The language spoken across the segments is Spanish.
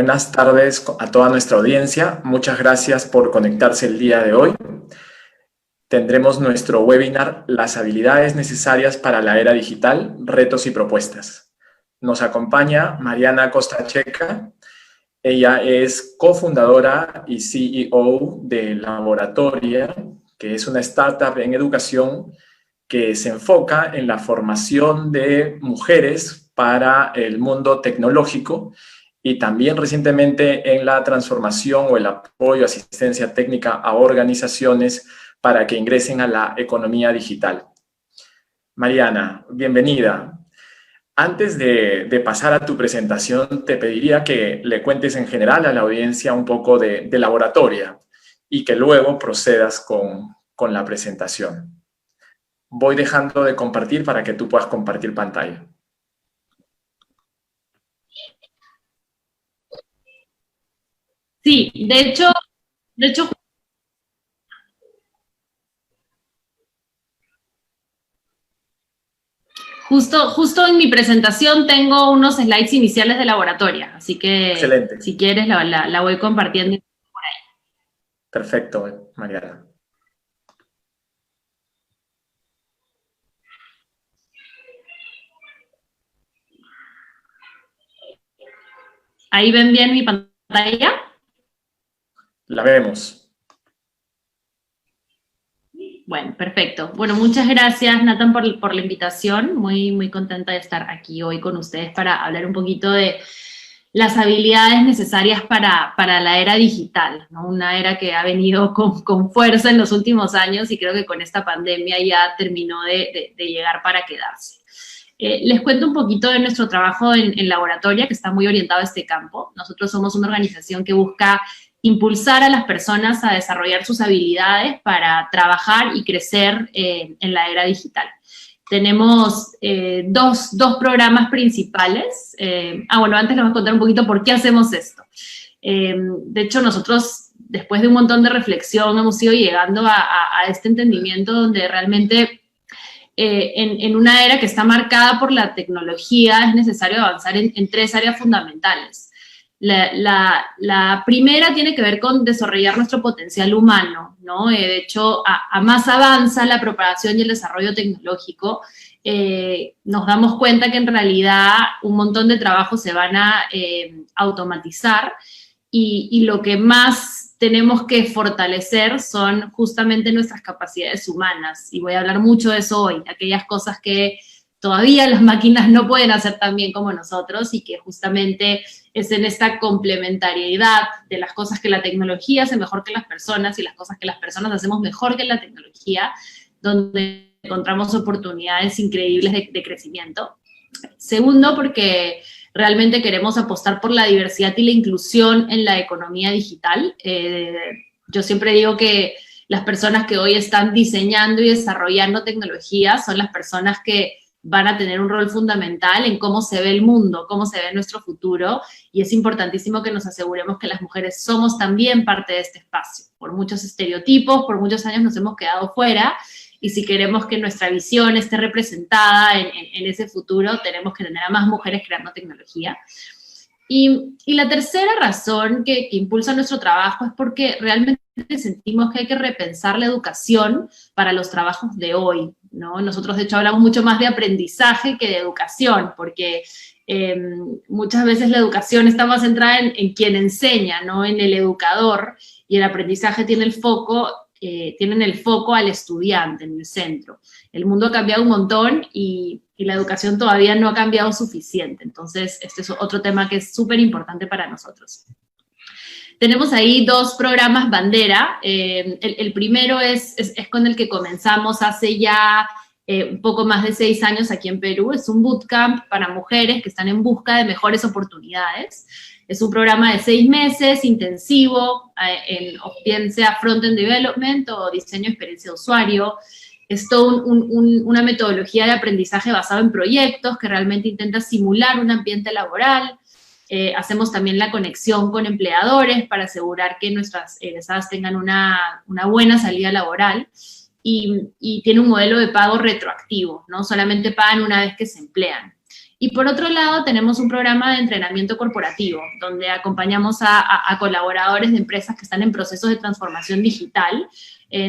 Buenas tardes a toda nuestra audiencia. Muchas gracias por conectarse el día de hoy. Tendremos nuestro webinar Las habilidades necesarias para la era digital, retos y propuestas. Nos acompaña Mariana Costacheca. Ella es cofundadora y CEO de Laboratoria, que es una startup en educación que se enfoca en la formación de mujeres para el mundo tecnológico y también recientemente en la transformación o el apoyo, asistencia técnica a organizaciones para que ingresen a la economía digital. Mariana, bienvenida. Antes de pasar a tu presentación, te pediría que le cuentes en general a la audiencia un poco de Laboratoria y que luego procedas con la presentación. Voy dejando de compartir para que tú puedas compartir pantalla. Sí, de hecho, justo en mi presentación tengo unos slides iniciales de Laboratoria, así que Excelente. si quieres la voy compartiendo por ahí. Perfecto, Mariana. ¿Ahí ven bien mi pantalla? La vemos. Bueno, perfecto. Bueno, muchas gracias, Nathan, por la invitación. Muy contenta de estar aquí hoy con ustedes para hablar un poquito de las habilidades necesarias para la era digital, ¿no? Una era que ha venido con fuerza en los últimos años y creo que con esta pandemia ya terminó de llegar para quedarse. Les cuento un poquito de nuestro trabajo en Laboratoria, que está muy orientado a este campo. Nosotros somos una organización que busca impulsar a las personas a desarrollar sus habilidades para trabajar y crecer en la era digital. Tenemos dos programas principales. Bueno, antes les voy a contar un poquito por qué hacemos esto. De hecho, nosotros, después de un montón de reflexión, hemos ido llegando a este entendimiento donde realmente en una era que está marcada por la tecnología es necesario avanzar en tres áreas fundamentales. La primera tiene que ver con desarrollar nuestro potencial humano, ¿no? De hecho, a más avanza la propagación y el desarrollo tecnológico, nos damos cuenta que en realidad un montón de trabajos se van a automatizar y lo que más tenemos que fortalecer son justamente nuestras capacidades humanas. Y voy a hablar mucho de eso hoy, aquellas cosas que todavía las máquinas no pueden hacer tan bien como nosotros y que justamente es en esta complementariedad de las cosas que la tecnología hace mejor que las personas y las cosas que las personas hacemos mejor que la tecnología, donde encontramos oportunidades increíbles de crecimiento. Segundo, porque realmente queremos apostar por la diversidad y la inclusión en la economía digital. Yo siempre digo que las personas que hoy están diseñando y desarrollando tecnología son las personas que van a tener un rol fundamental en cómo se ve el mundo, cómo se ve nuestro futuro, y es importantísimo que nos aseguremos que las mujeres somos también parte de este espacio. Por muchos estereotipos, por muchos años nos hemos quedado fuera, y si queremos que nuestra visión esté representada en ese futuro, tenemos que tener a más mujeres creando tecnología. Y la tercera razón que impulsa nuestro trabajo es porque realmente sentimos que hay que repensar la educación para los trabajos de hoy, ¿no? Nosotros, de hecho, hablamos mucho más de aprendizaje que de educación, porque muchas veces la educación está más centrada en quien enseña, no en el educador, y el aprendizaje tiene el foco, tienen el foco al estudiante en el centro. El mundo ha cambiado un montón y la educación todavía no ha cambiado suficiente. Entonces, este es otro tema que es súper importante para nosotros. Tenemos ahí dos programas bandera. El primero es con el que comenzamos hace ya un poco más de 6 años aquí en Perú. Es un bootcamp para mujeres que están en busca de mejores oportunidades. Es un programa de 6 meses, intensivo, bien sea front-end development o diseño de experiencia de usuario. Es toda una metodología de aprendizaje basado en proyectos que realmente intenta simular un ambiente laboral. Hacemos también la conexión con empleadores para asegurar que nuestras egresadas tengan una buena salida laboral. Y tiene un modelo de pago retroactivo, ¿no? Solamente pagan una vez que se emplean. Y por otro lado, tenemos un programa de entrenamiento corporativo, donde acompañamos a colaboradores de empresas que están en procesos de transformación digital.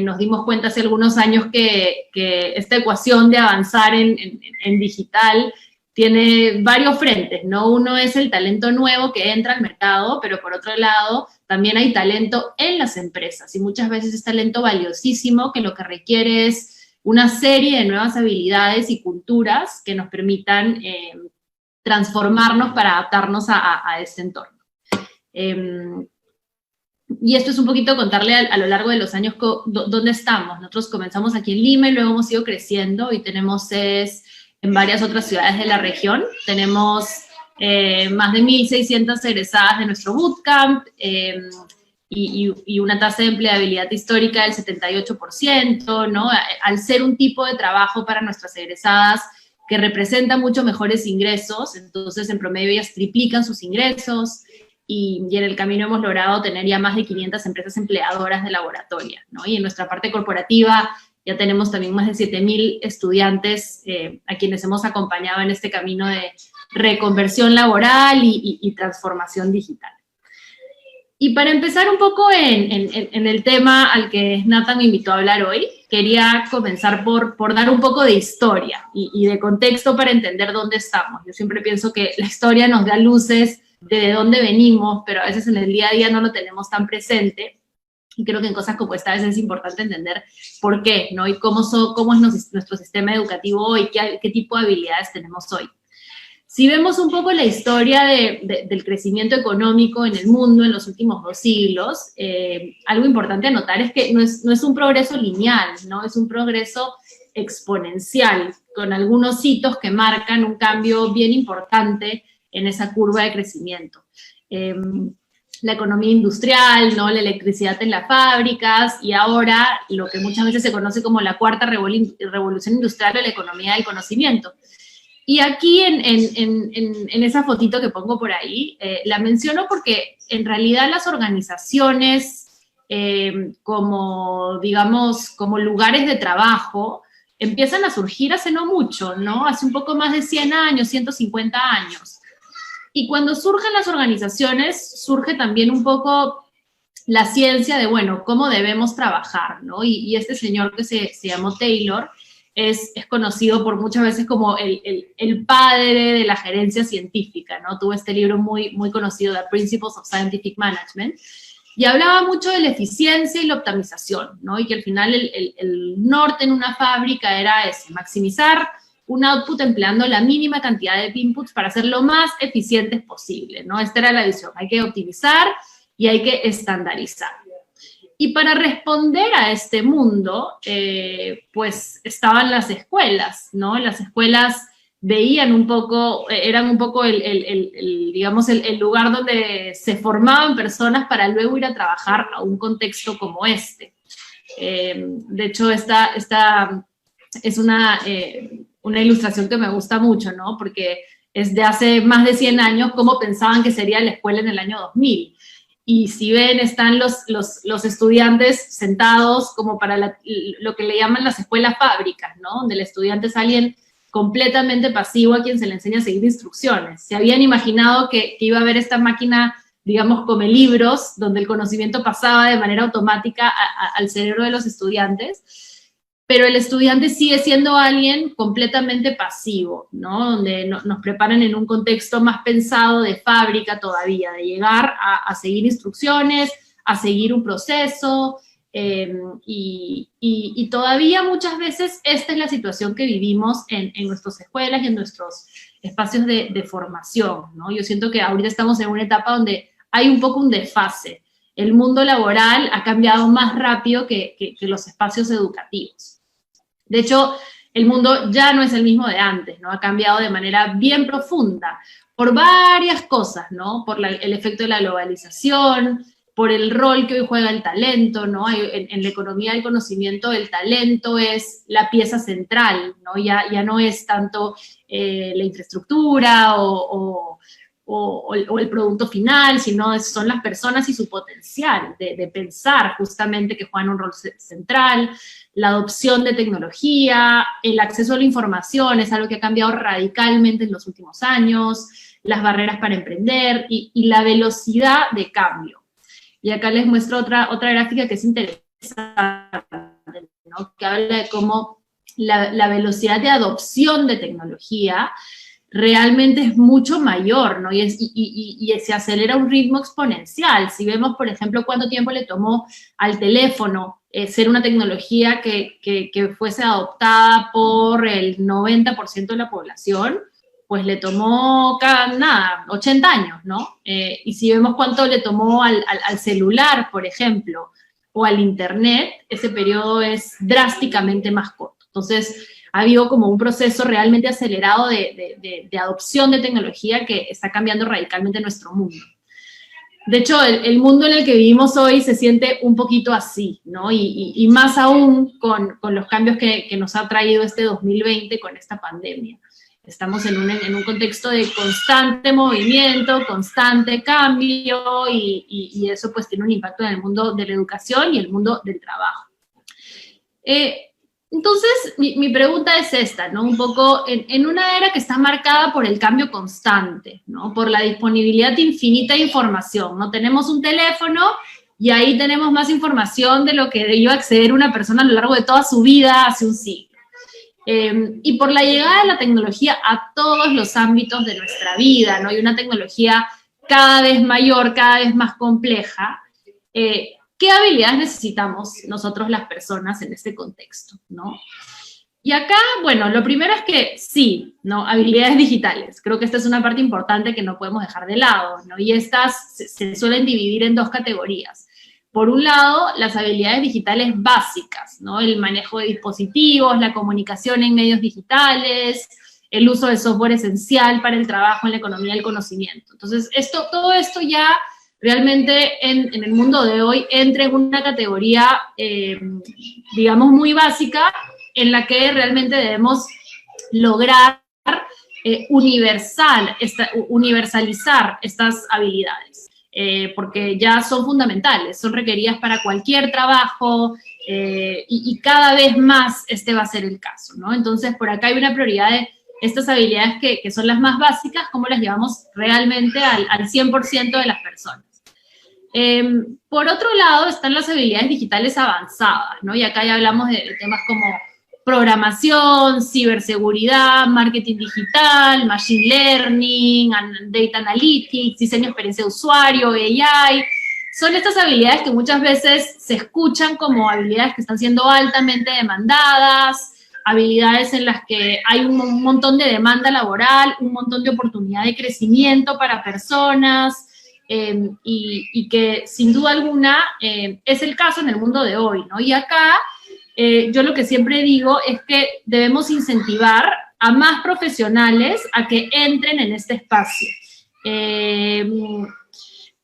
Nos dimos cuenta hace algunos años que esta ecuación de avanzar en digital tiene varios frentes, ¿no? Uno es el talento nuevo que entra al mercado, pero por otro lado también hay talento en las empresas, y muchas veces es talento valiosísimo que lo que requiere es una serie de nuevas habilidades y culturas que nos permitan transformarnos para adaptarnos a este entorno. Y esto es un poquito contarle a lo largo de los años dónde estamos. Nosotros comenzamos aquí en Lima y luego hemos ido creciendo y tenemos sedes en varias otras ciudades de la región. Tenemos más de 1.600 egresadas de nuestro bootcamp, y una tasa de empleabilidad histórica del 78%, ¿no? Al ser un tipo de trabajo para nuestras egresadas que representa mucho mejores ingresos, entonces en promedio ellas triplican sus ingresos, y en el camino hemos logrado tener ya más de 500 empresas empleadoras de Laboratoria, ¿no? Y en nuestra parte corporativa ya tenemos también más de 7.000 estudiantes a quienes hemos acompañado en este camino de reconversión laboral y transformación digital. Y para empezar un poco en el tema al que Nathan me invitó a hablar hoy, quería comenzar por dar un poco de historia y de contexto para entender dónde estamos. Yo siempre pienso que la historia nos da luces de dónde venimos, pero a veces en el día a día no lo tenemos tan presente, y creo que en cosas como esta a veces es importante entender por qué, ¿no? Y cómo es nuestro sistema educativo hoy, qué tipo de habilidades tenemos hoy. Si vemos un poco la historia del crecimiento económico en el mundo en los últimos 2 siglos, algo importante a notar es que no es un progreso lineal, ¿no? Es un progreso exponencial, con algunos hitos que marcan un cambio bien importante en esa curva de crecimiento. La economía industrial, ¿no? La electricidad en las fábricas, y ahora lo que muchas veces se conoce como la cuarta revolución industrial o la economía del conocimiento. Y aquí en esa fotito que pongo por ahí, la menciono porque en realidad las organizaciones como, digamos, como lugares de trabajo empiezan a surgir hace no mucho, ¿no? Hace un poco más de 100 años, 150 años. Y cuando surgen las organizaciones, surge también un poco la ciencia de, bueno, cómo debemos trabajar, ¿no? Y este señor que se llamó Taylor es conocido por muchas veces como el padre de la gerencia científica, ¿no? Tuvo este libro muy, muy conocido, The Principles of Scientific Management, y hablaba mucho de la eficiencia y la optimización, ¿no? Y que al final el norte en una fábrica era ese, maximizar un output empleando la mínima cantidad de inputs para ser lo más eficientes posible, ¿no? Esta era la visión, hay que optimizar y hay que estandarizar. Y para responder a este mundo, pues estaban las escuelas, ¿no? Las escuelas veían un poco, eran un poco digamos, el lugar donde se formaban personas para luego ir a trabajar a un contexto como este. De hecho, esta es una ilustración que me gusta mucho, ¿no? Porque es de hace más de 100 años cómo pensaban que sería la escuela en el año 2000. Y si ven, están los estudiantes sentados como para lo que le llaman las escuelas fábricas, ¿no? Donde el estudiante es alguien completamente pasivo a quien se le enseña a seguir instrucciones. Se habían imaginado que iba a haber esta máquina, digamos, come libros, donde el conocimiento pasaba de manera automática al cerebro de los estudiantes, pero el estudiante sigue siendo alguien completamente pasivo, ¿no? Donde nos preparan en un contexto más pensado de fábrica todavía, de llegar a seguir instrucciones, a seguir un proceso, y todavía muchas veces esta es la situación que vivimos en nuestras escuelas y en nuestros espacios de formación, ¿no? Yo siento que ahorita estamos en una etapa donde hay un poco un desfase. El mundo laboral ha cambiado más rápido que los espacios educativos. De hecho, el mundo ya no es el mismo de antes, ¿no? Ha cambiado de manera bien profunda por varias cosas, ¿no? Por el efecto de la globalización, por el rol que hoy juega el talento, ¿no? En la economía del conocimiento, el talento es la pieza central, ¿no? Ya no es tanto la infraestructura o o el producto final, sino son las personas y su potencial de pensar justamente que juegan un rol central, la adopción de tecnología, el acceso a la información es algo que ha cambiado radicalmente en los últimos años, las barreras para emprender y la velocidad de cambio. Y acá les muestro otra gráfica que es interesante, ¿no? Que habla de cómo la velocidad de adopción de tecnología realmente es mucho mayor, ¿no? Y se acelera a un ritmo exponencial. Si vemos, por ejemplo, cuánto tiempo le tomó al teléfono ser una tecnología que fuese adoptada por el 90% de la población, pues le tomó, 80 años, ¿no? Y si vemos cuánto le tomó al celular, por ejemplo, o al internet, ese periodo es drásticamente más corto. Entonces, ha habido como un proceso realmente acelerado de adopción de tecnología que está cambiando radicalmente nuestro mundo. De hecho, el mundo en el que vivimos hoy se siente un poquito así, ¿no? Y más aún con los cambios que nos ha traído este 2020 con esta pandemia. Estamos en un contexto de constante movimiento, constante cambio, y eso pues tiene un impacto en el mundo de la educación y el mundo del trabajo. Entonces, mi pregunta es esta, ¿no? Un poco en una era que está marcada por el cambio constante, ¿no? Por la disponibilidad infinita de información, ¿no? Tenemos un teléfono y ahí tenemos más información de lo que iba a acceder una persona a lo largo de toda su vida hace un siglo. Y por la llegada de la tecnología a todos los ámbitos de nuestra vida, ¿no? Y una tecnología cada vez mayor, cada vez más compleja, ¿qué habilidades necesitamos nosotros las personas en este contexto, ¿no? Y acá, bueno, lo primero es que sí, ¿no? Habilidades digitales. Creo que esta es una parte importante que no podemos dejar de lado, ¿no? Y estas se suelen dividir en dos categorías. Por un lado, las habilidades digitales básicas, ¿no? El manejo de dispositivos, la comunicación en medios digitales, el uso de software esencial para el trabajo en la economía del conocimiento. Entonces, todo esto ya realmente en el mundo de hoy entra en una categoría, digamos, muy básica, en la que realmente debemos lograr universalizar estas habilidades, porque ya son fundamentales, son requeridas para cualquier trabajo, y cada vez más este va a ser el caso, ¿no? Entonces, por acá hay una prioridad de estas habilidades que son las más básicas, cómo las llevamos realmente al 100% de las personas. Por otro lado, están las habilidades digitales avanzadas, ¿no? Y acá ya hablamos de temas como programación, ciberseguridad, marketing digital, machine learning, data analytics, diseño de experiencia de usuario, AI. Son estas habilidades que muchas veces se escuchan como habilidades que están siendo altamente demandadas, habilidades en las que hay un montón de demanda laboral, un montón de oportunidad de crecimiento para personas, y que sin duda alguna es el caso en el mundo de hoy, ¿no? Y acá yo lo que siempre digo es que debemos incentivar a más profesionales a que entren en este espacio.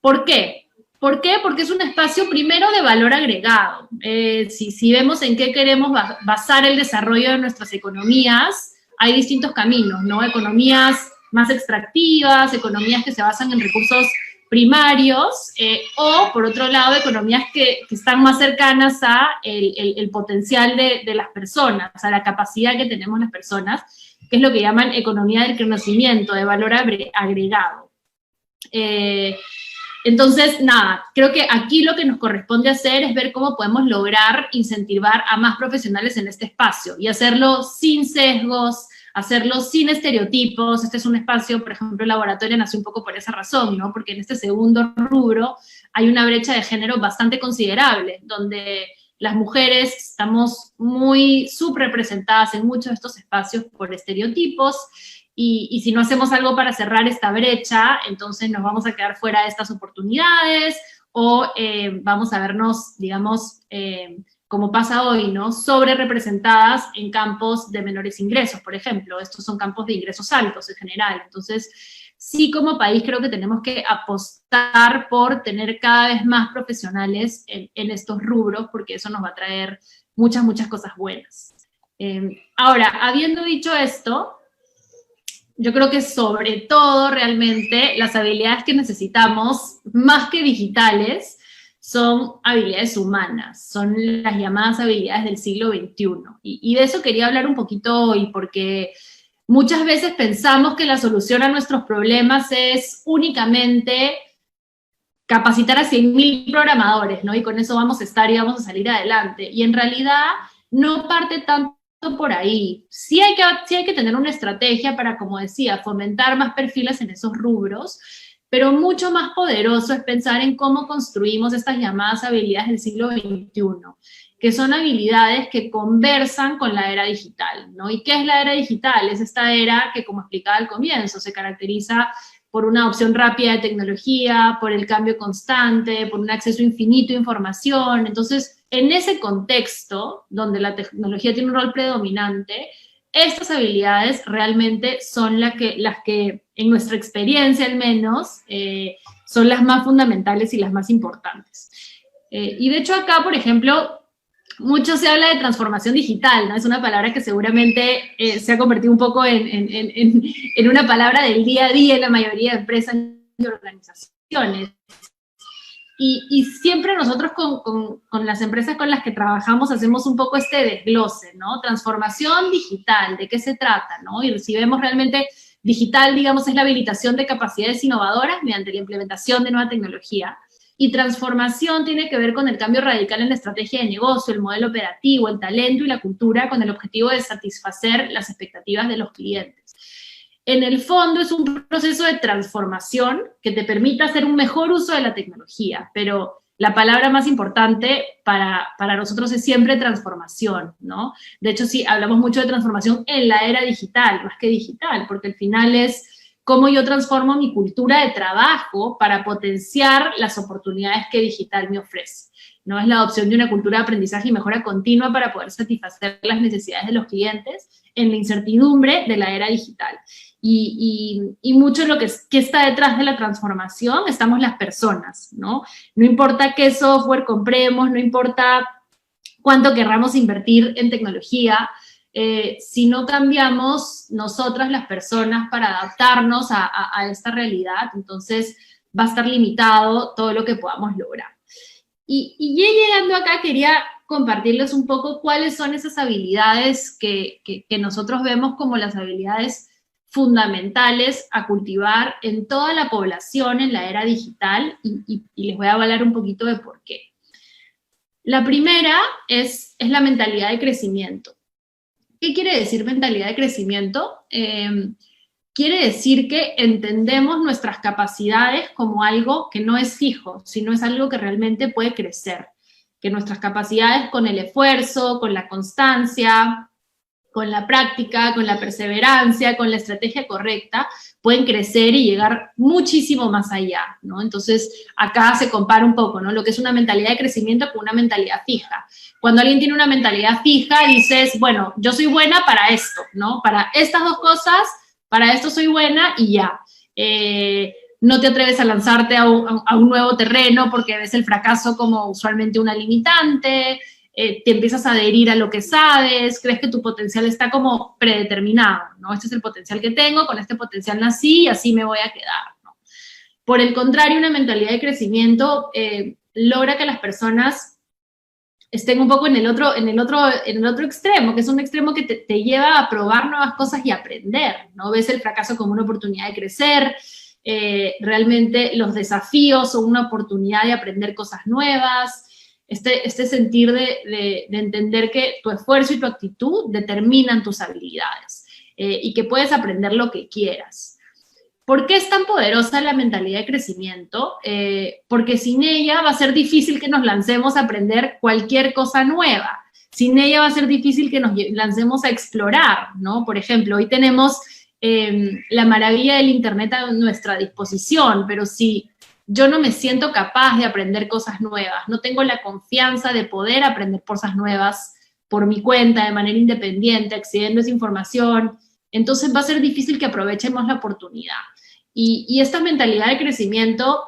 ¿Por qué? ¿Por qué? Porque es un espacio primero de valor agregado. Si vemos en qué queremos basar el desarrollo de nuestras economías, hay distintos caminos, ¿no? Economías más extractivas, economías que se basan en recursos primarios, o por otro lado, economías que están más cercanas a el potencial de las personas, a la capacidad que tenemos las personas, que es lo que llaman economía del conocimiento, de valor agregado. Entonces, nada, creo que aquí lo que nos corresponde hacer es ver cómo podemos lograr incentivar a más profesionales en este espacio y hacerlo sin sesgos, hacerlo sin estereotipos. Este es un espacio, por ejemplo, el laboratorio nació un poco por esa razón, ¿no? Porque en este segundo rubro hay una brecha de género bastante considerable, donde las mujeres estamos muy subrepresentadas en muchos de estos espacios por estereotipos, y si no hacemos algo para cerrar esta brecha, entonces nos vamos a quedar fuera de estas oportunidades, o vamos a vernos, digamos, como pasa hoy, ¿no? Sobre representadas en campos de menores ingresos, por ejemplo. Estos son campos de ingresos altos en general. Entonces, sí, como país creo que tenemos que apostar por tener cada vez más profesionales en estos rubros, porque eso nos va a traer muchas cosas buenas. Ahora, habiendo dicho esto, yo creo que sobre todo realmente las habilidades que necesitamos, más que digitales, son habilidades humanas, son las llamadas habilidades del siglo XXI. Y de eso quería hablar un poquito hoy, porque muchas veces pensamos que la solución a nuestros problemas es únicamente capacitar a 100.000 programadores, ¿no? Y con eso vamos a estar y vamos a salir adelante. Y en realidad no parte tanto por ahí. Sí hay que tener una estrategia para, como decía, fomentar más perfiles en esos rubros, pero mucho más poderoso es pensar en cómo construimos estas llamadas habilidades del siglo XXI, que son habilidades que conversan con la era digital, ¿no? ¿Y qué es la era digital? Es esta era que, como explicaba al comienzo, se caracteriza por una adopción rápida de tecnología, por el cambio constante, por un acceso infinito a información. Entonces, en ese contexto, donde la tecnología tiene un rol predominante, estas habilidades realmente son las que en nuestra experiencia al menos, son las más fundamentales y las más importantes. Y de hecho acá, por ejemplo, mucho se habla de transformación digital, ¿no? Es una palabra que seguramente se ha convertido un poco en una palabra del día a día en la mayoría de empresas y organizaciones. Y siempre nosotros con las empresas con las que trabajamos hacemos un poco este desglose, ¿no? Transformación digital, ¿de qué se trata, no? Y si vemos realmente digital, digamos, es la habilitación de capacidades innovadoras mediante la implementación de nueva tecnología. Y transformación tiene que ver con el cambio radical en la estrategia de negocio, el modelo operativo, el talento y la cultura con el objetivo de satisfacer las expectativas de los clientes. En el fondo es un proceso de transformación que te permite hacer un mejor uso de la tecnología, pero la palabra más importante para nosotros es siempre transformación, ¿no? De hecho, sí, hablamos mucho de transformación en la era digital, más que digital, porque al final es cómo yo transformo mi cultura de trabajo para potenciar las oportunidades que digital me ofrece, ¿no? Es la adopción de una cultura de aprendizaje y mejora continua para poder satisfacer las necesidades de los clientes en la incertidumbre de la era digital. Y mucho de lo que está detrás de la transformación estamos las personas, ¿no? No importa qué software compremos, no importa cuánto querramos invertir en tecnología, si no cambiamos nosotras las personas para adaptarnos a esta realidad, entonces va a estar limitado todo lo que podamos lograr. Y ya llegando acá quería compartirles un poco cuáles son esas habilidades que nosotros vemos como las habilidades fundamentales a cultivar en toda la población en la era digital y les voy a hablar un poquito de por qué. La primera es la mentalidad de crecimiento. ¿Qué quiere decir mentalidad de crecimiento? Quiere decir que entendemos nuestras capacidades como algo que no es fijo, sino es algo que realmente puede crecer. Que nuestras capacidades con el esfuerzo, con la constancia, con la práctica, con la perseverancia, con la estrategia correcta, pueden crecer y llegar muchísimo más allá, ¿no? Entonces, acá se compara un poco, ¿no? Lo que es una mentalidad de crecimiento con una mentalidad fija. Cuando alguien tiene una mentalidad fija, dices, bueno, yo soy buena para esto, ¿no? Para estas dos cosas, para esto soy buena y ya. No te atreves a lanzarte a un nuevo terreno porque ves el fracaso como usualmente una limitante, te empiezas a adherir a lo que sabes, crees que tu potencial está como predeterminado, ¿no? Este es el potencial que tengo, con este potencial nací y así me voy a quedar, ¿no? Por el contrario, una mentalidad de crecimiento logra que las personas estén un poco en el otro extremo, que es un extremo que te lleva a probar nuevas cosas y aprender, ¿no? Ves el fracaso como una oportunidad de crecer, realmente los desafíos son una oportunidad de aprender cosas nuevas, este sentir de entender que tu esfuerzo y tu actitud determinan tus habilidades y que puedes aprender lo que quieras. ¿Por qué es tan poderosa la mentalidad de crecimiento? Porque sin ella va a ser difícil que nos lancemos a aprender cualquier cosa nueva. Sin ella va a ser difícil que nos lancemos a explorar, ¿no? Por ejemplo, hoy tenemos la maravilla del Internet a nuestra disposición, pero si yo no me siento capaz de aprender cosas nuevas, no tengo la confianza de poder aprender cosas nuevas por mi cuenta, de manera independiente, accediendo a esa información, entonces va a ser difícil que aprovechemos la oportunidad. Y esta mentalidad de crecimiento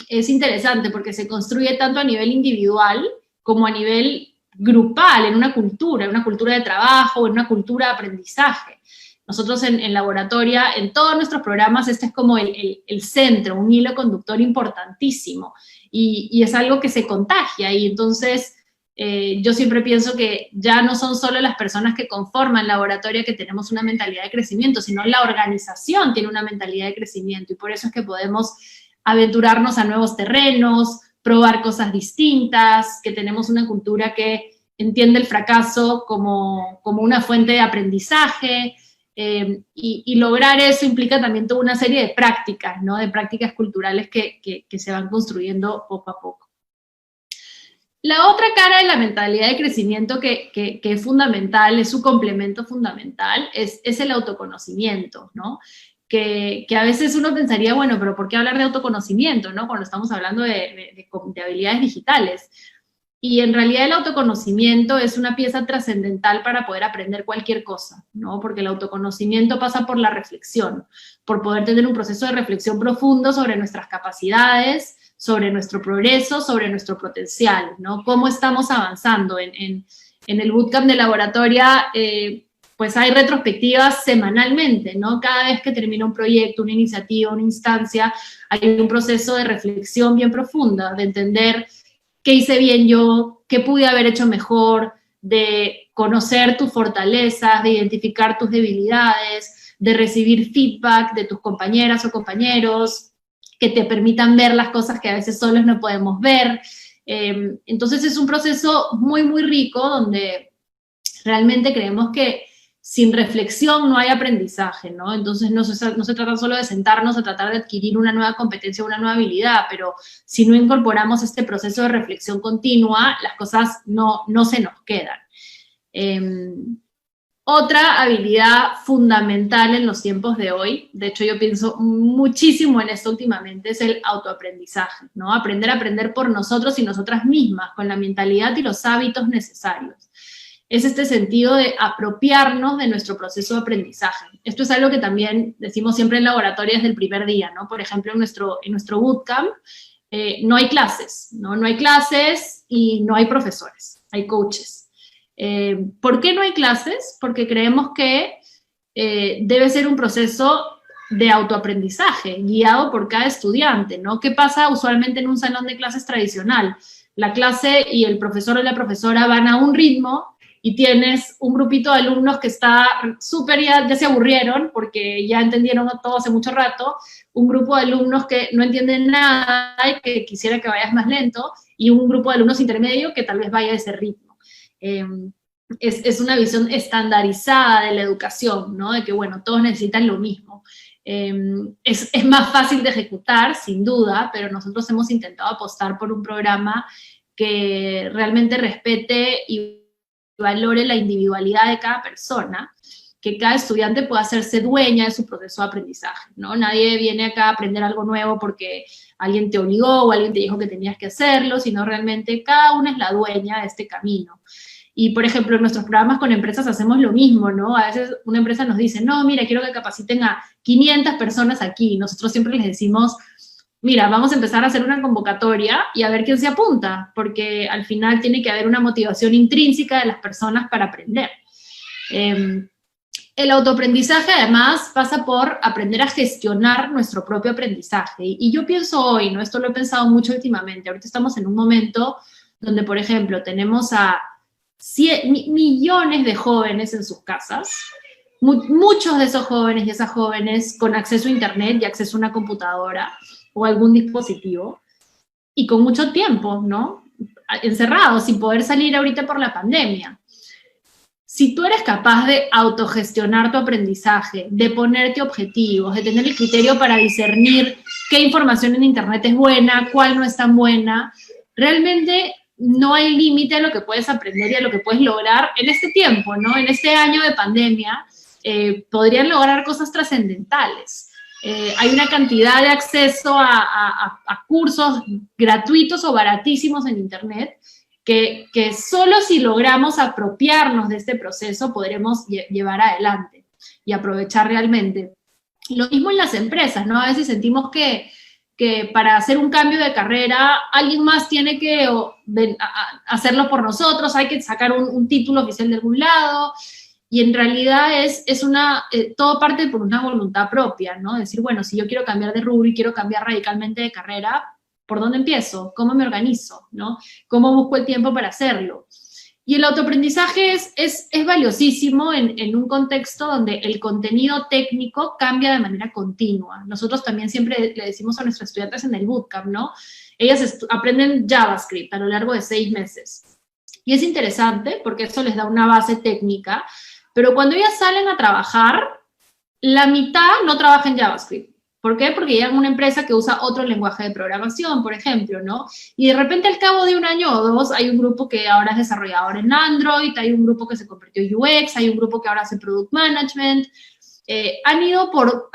es interesante porque se construye tanto a nivel individual como a nivel grupal, en una cultura de trabajo, en una cultura de aprendizaje. Nosotros en Laboratoria, en todos nuestros programas, este es como el centro, un hilo conductor importantísimo, y es algo que se contagia, y entonces yo siempre pienso que ya no son solo las personas que conforman Laboratoria que tenemos una mentalidad de crecimiento, sino la organización tiene una mentalidad de crecimiento, y por eso es que podemos aventurarnos a nuevos terrenos, probar cosas distintas, que tenemos una cultura que entiende el fracaso como una fuente de aprendizaje, y lograr eso implica también toda una serie de prácticas, ¿no? De prácticas culturales que se van construyendo poco a poco. La otra cara de la mentalidad de crecimiento que es fundamental, es su complemento fundamental, es el autoconocimiento, ¿no? Que a veces uno pensaría, bueno, pero ¿por qué hablar de autoconocimiento, ¿no? Cuando estamos hablando de habilidades digitales. Y en realidad el autoconocimiento es una pieza trascendental para poder aprender cualquier cosa, ¿no? Porque el autoconocimiento pasa por la reflexión, por poder tener un proceso de reflexión profundo sobre nuestras capacidades, sobre nuestro progreso, sobre nuestro potencial, ¿no? Cómo estamos avanzando. En el bootcamp de Laboratoria, pues hay retrospectivas semanalmente, ¿no? Cada vez que termina un proyecto, una iniciativa, una instancia, hay un proceso de reflexión bien profunda, de entender qué hice bien yo, qué pude haber hecho mejor, de conocer tus fortalezas, de identificar tus debilidades, de recibir feedback de tus compañeras o compañeros, que te permitan ver las cosas que a veces solos no podemos ver. Entonces es un proceso muy, muy rico donde realmente creemos que sin reflexión no hay aprendizaje, ¿no? Entonces no se trata solo de sentarnos a tratar de adquirir una nueva competencia, una nueva habilidad, pero si no incorporamos este proceso de reflexión continua, las cosas no se nos quedan. Otra habilidad fundamental en los tiempos de hoy, de hecho yo pienso muchísimo en esto últimamente, es el autoaprendizaje, ¿no? Aprender a aprender por nosotros y nosotras mismas, con la mentalidad y los hábitos necesarios. Es este sentido de apropiarnos de nuestro proceso de aprendizaje. Esto es algo que también decimos siempre en Laboratoria desde el primer día, ¿no? Por ejemplo, en nuestro bootcamp no hay clases, ¿no? No hay clases y no hay profesores, hay coaches. ¿Por qué no hay clases? Porque creemos que debe ser un proceso de autoaprendizaje, guiado por cada estudiante, ¿no? ¿Qué pasa usualmente en un salón de clases tradicional? La clase y el profesor o la profesora van a un ritmo y tienes un grupito de alumnos que está súper, ya se aburrieron porque ya entendieron todo hace mucho rato, un grupo de alumnos que no entienden nada y que quisiera que vayas más lento, y un grupo de alumnos intermedio que tal vez vaya a ese ritmo. Es una visión estandarizada de la educación, ¿no? De que, bueno, todos necesitan lo mismo. Es más fácil de ejecutar, sin duda, pero nosotros hemos intentado apostar por un programa que realmente respete y valore la individualidad de cada persona, que cada estudiante pueda hacerse dueña de su proceso de aprendizaje, ¿no? Nadie viene acá a aprender algo nuevo porque alguien te obligó o alguien te dijo que tenías que hacerlo, sino realmente cada una es la dueña de este camino. Y, por ejemplo, en nuestros programas con empresas hacemos lo mismo, ¿no? A veces una empresa nos dice, no, mira, quiero que capaciten a 500 personas aquí. Nosotros siempre les decimos, mira, vamos a empezar a hacer una convocatoria y a ver quién se apunta, porque al final tiene que haber una motivación intrínseca de las personas para aprender. El autoaprendizaje, además, pasa por aprender a gestionar nuestro propio aprendizaje. Y yo pienso hoy, ¿no? Esto lo he pensado mucho últimamente. Ahorita estamos en un momento donde, por ejemplo, tenemos a millones de jóvenes en sus casas, muchos de esos jóvenes y esas jóvenes con acceso a internet y acceso a una computadora o algún dispositivo, y con mucho tiempo, ¿no? Encerrados, sin poder salir ahorita por la pandemia. Si tú eres capaz de autogestionar tu aprendizaje, de ponerte objetivos, de tener el criterio para discernir qué información en internet es buena, cuál no es tan buena, realmente no hay límite a lo que puedes aprender y a lo que puedes lograr en este tiempo, ¿no? En este año de pandemia, podrían lograr cosas trascendentales. Hay una cantidad de acceso a cursos gratuitos o baratísimos en internet que solo si logramos apropiarnos de este proceso podremos llevar adelante y aprovechar realmente. Lo mismo en las empresas, ¿no? A veces sentimos que para hacer un cambio de carrera alguien más tiene que hacerlo por nosotros, hay que sacar un título oficial de algún lado, Y en realidad todo parte por una voluntad propia, ¿no? Decir, bueno, si yo quiero cambiar de rubro y quiero cambiar radicalmente de carrera, ¿por dónde empiezo? ¿Cómo me organizo? ¿No? ¿Cómo busco el tiempo para hacerlo? Y el autoaprendizaje es valiosísimo en un contexto donde el contenido técnico cambia de manera continua. Nosotros también siempre le decimos a nuestros estudiantes en el bootcamp, ¿no? Ellas aprenden JavaScript a lo largo de 6 meses. Y es interesante porque eso les da una base técnica, pero cuando ellas salen a trabajar, la mitad no trabaja en JavaScript. ¿Por qué? Porque llegan a una empresa que usa otro lenguaje de programación, por ejemplo, ¿no? Y de repente al cabo de 1 año o 2 hay un grupo que ahora es desarrollador en Android, hay un grupo que se convirtió en UX, hay un grupo que ahora hace Product Management. Han ido por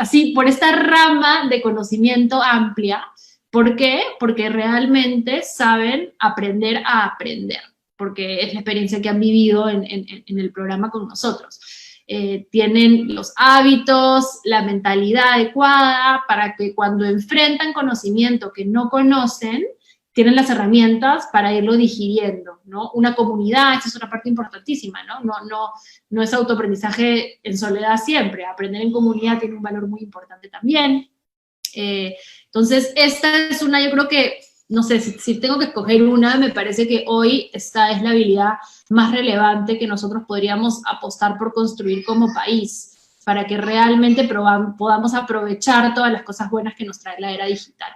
esta rama de conocimiento amplia. ¿Por qué? Porque realmente saben aprender a aprender, porque es la experiencia que han vivido en el programa con nosotros. Tienen los hábitos, la mentalidad adecuada para que cuando enfrentan conocimiento que no conocen, tienen las herramientas para irlo digiriendo, ¿no? Una comunidad, esta es una parte importantísima, ¿no? No es autoaprendizaje en soledad siempre, aprender en comunidad tiene un valor muy importante también. Entonces, esta es una, yo creo que, no sé, si tengo que escoger una, me parece que hoy esta es la habilidad más relevante que nosotros podríamos apostar por construir como país, para que realmente podamos aprovechar todas las cosas buenas que nos trae la era digital.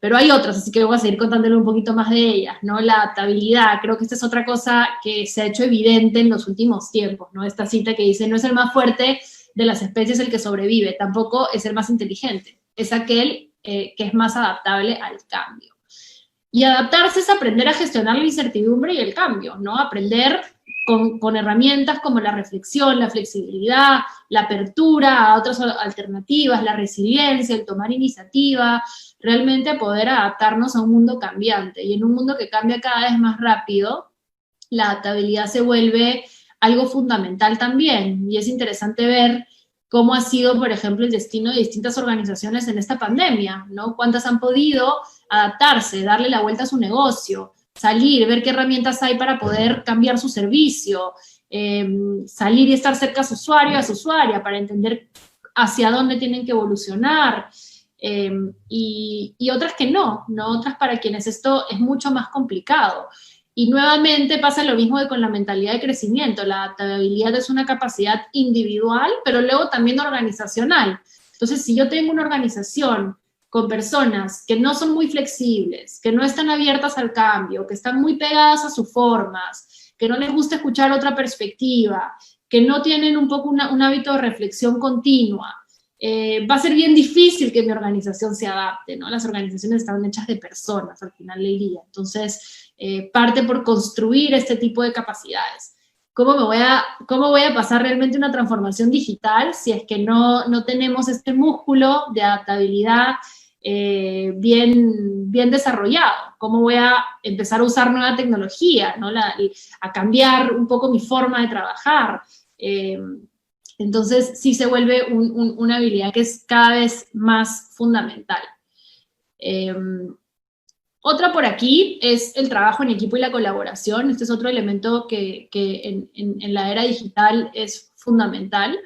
Pero hay otras, así que voy a seguir contándole un poquito más de ellas, ¿no? La adaptabilidad, creo que esta es otra cosa que se ha hecho evidente en los últimos tiempos, ¿no? Esta cita que dice, no es el más fuerte de las especies el que sobrevive, tampoco es el más inteligente, es aquel que es más adaptable al cambio. Y adaptarse es aprender a gestionar la incertidumbre y el cambio, ¿no? Aprender con herramientas como la reflexión, la flexibilidad, la apertura a otras alternativas, la resiliencia, el tomar iniciativa, realmente poder adaptarnos a un mundo cambiante. Y en un mundo que cambia cada vez más rápido, la adaptabilidad se vuelve algo fundamental también. Y es interesante ver cómo ha sido, por ejemplo, el destino de distintas organizaciones en esta pandemia, ¿no? Cuántas han podido adaptarse, darle la vuelta a su negocio, salir, ver qué herramientas hay para poder cambiar su servicio, salir y estar cerca a su usuario, a su usuaria, para entender hacia dónde tienen que evolucionar, y otras que no, otras para quienes esto es mucho más complicado. Y nuevamente pasa lo mismo que con la mentalidad de crecimiento. La adaptabilidad es una capacidad individual, pero luego también organizacional. Entonces, si yo tengo una organización con personas que no son muy flexibles, que no están abiertas al cambio, que están muy pegadas a sus formas, que no les gusta escuchar otra perspectiva, que no tienen un poco un hábito de reflexión continua, va a ser bien difícil que mi organización se adapte, ¿no? Las organizaciones están hechas de personas al final del día. Entonces, parte por construir este tipo de capacidades. ¿Cómo voy a pasar realmente una transformación digital si es que no tenemos este músculo de adaptabilidad bien desarrollado? ¿Cómo voy a empezar a usar nueva tecnología, ¿no? A cambiar un poco mi forma de trabajar? Entonces, sí se vuelve una habilidad que es cada vez más fundamental. Otra por aquí es el trabajo en equipo y la colaboración. Este es otro elemento que en la era digital es fundamental.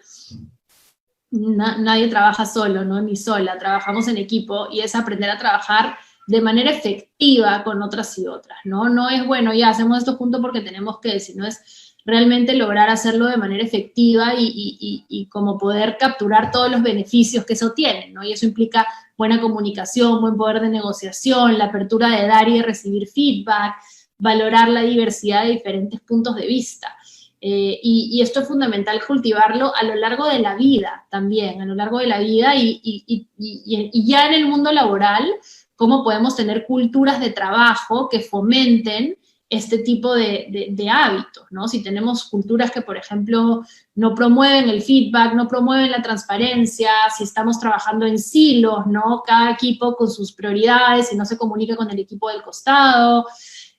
Nadie trabaja solo, ¿no? Ni sola, trabajamos en equipo y es aprender a trabajar de manera efectiva con otras y otras, ¿no? No es, bueno, ya hacemos esto juntos porque tenemos que, sino es realmente lograr hacerlo de manera efectiva y como poder capturar todos los beneficios que eso tiene, ¿no? Y eso implica buena comunicación, buen poder de negociación, la apertura de dar y de recibir feedback, valorar la diversidad de diferentes puntos de vista. Y esto es fundamental cultivarlo a lo largo de la vida también, a lo largo de la vida y ya en el mundo laboral, cómo podemos tener culturas de trabajo que fomenten este tipo de hábitos, ¿no? Si tenemos culturas que, por ejemplo, no promueven el feedback, no promueven la transparencia, si estamos trabajando en silos, ¿no? Cada equipo con sus prioridades y no se comunica con el equipo del costado,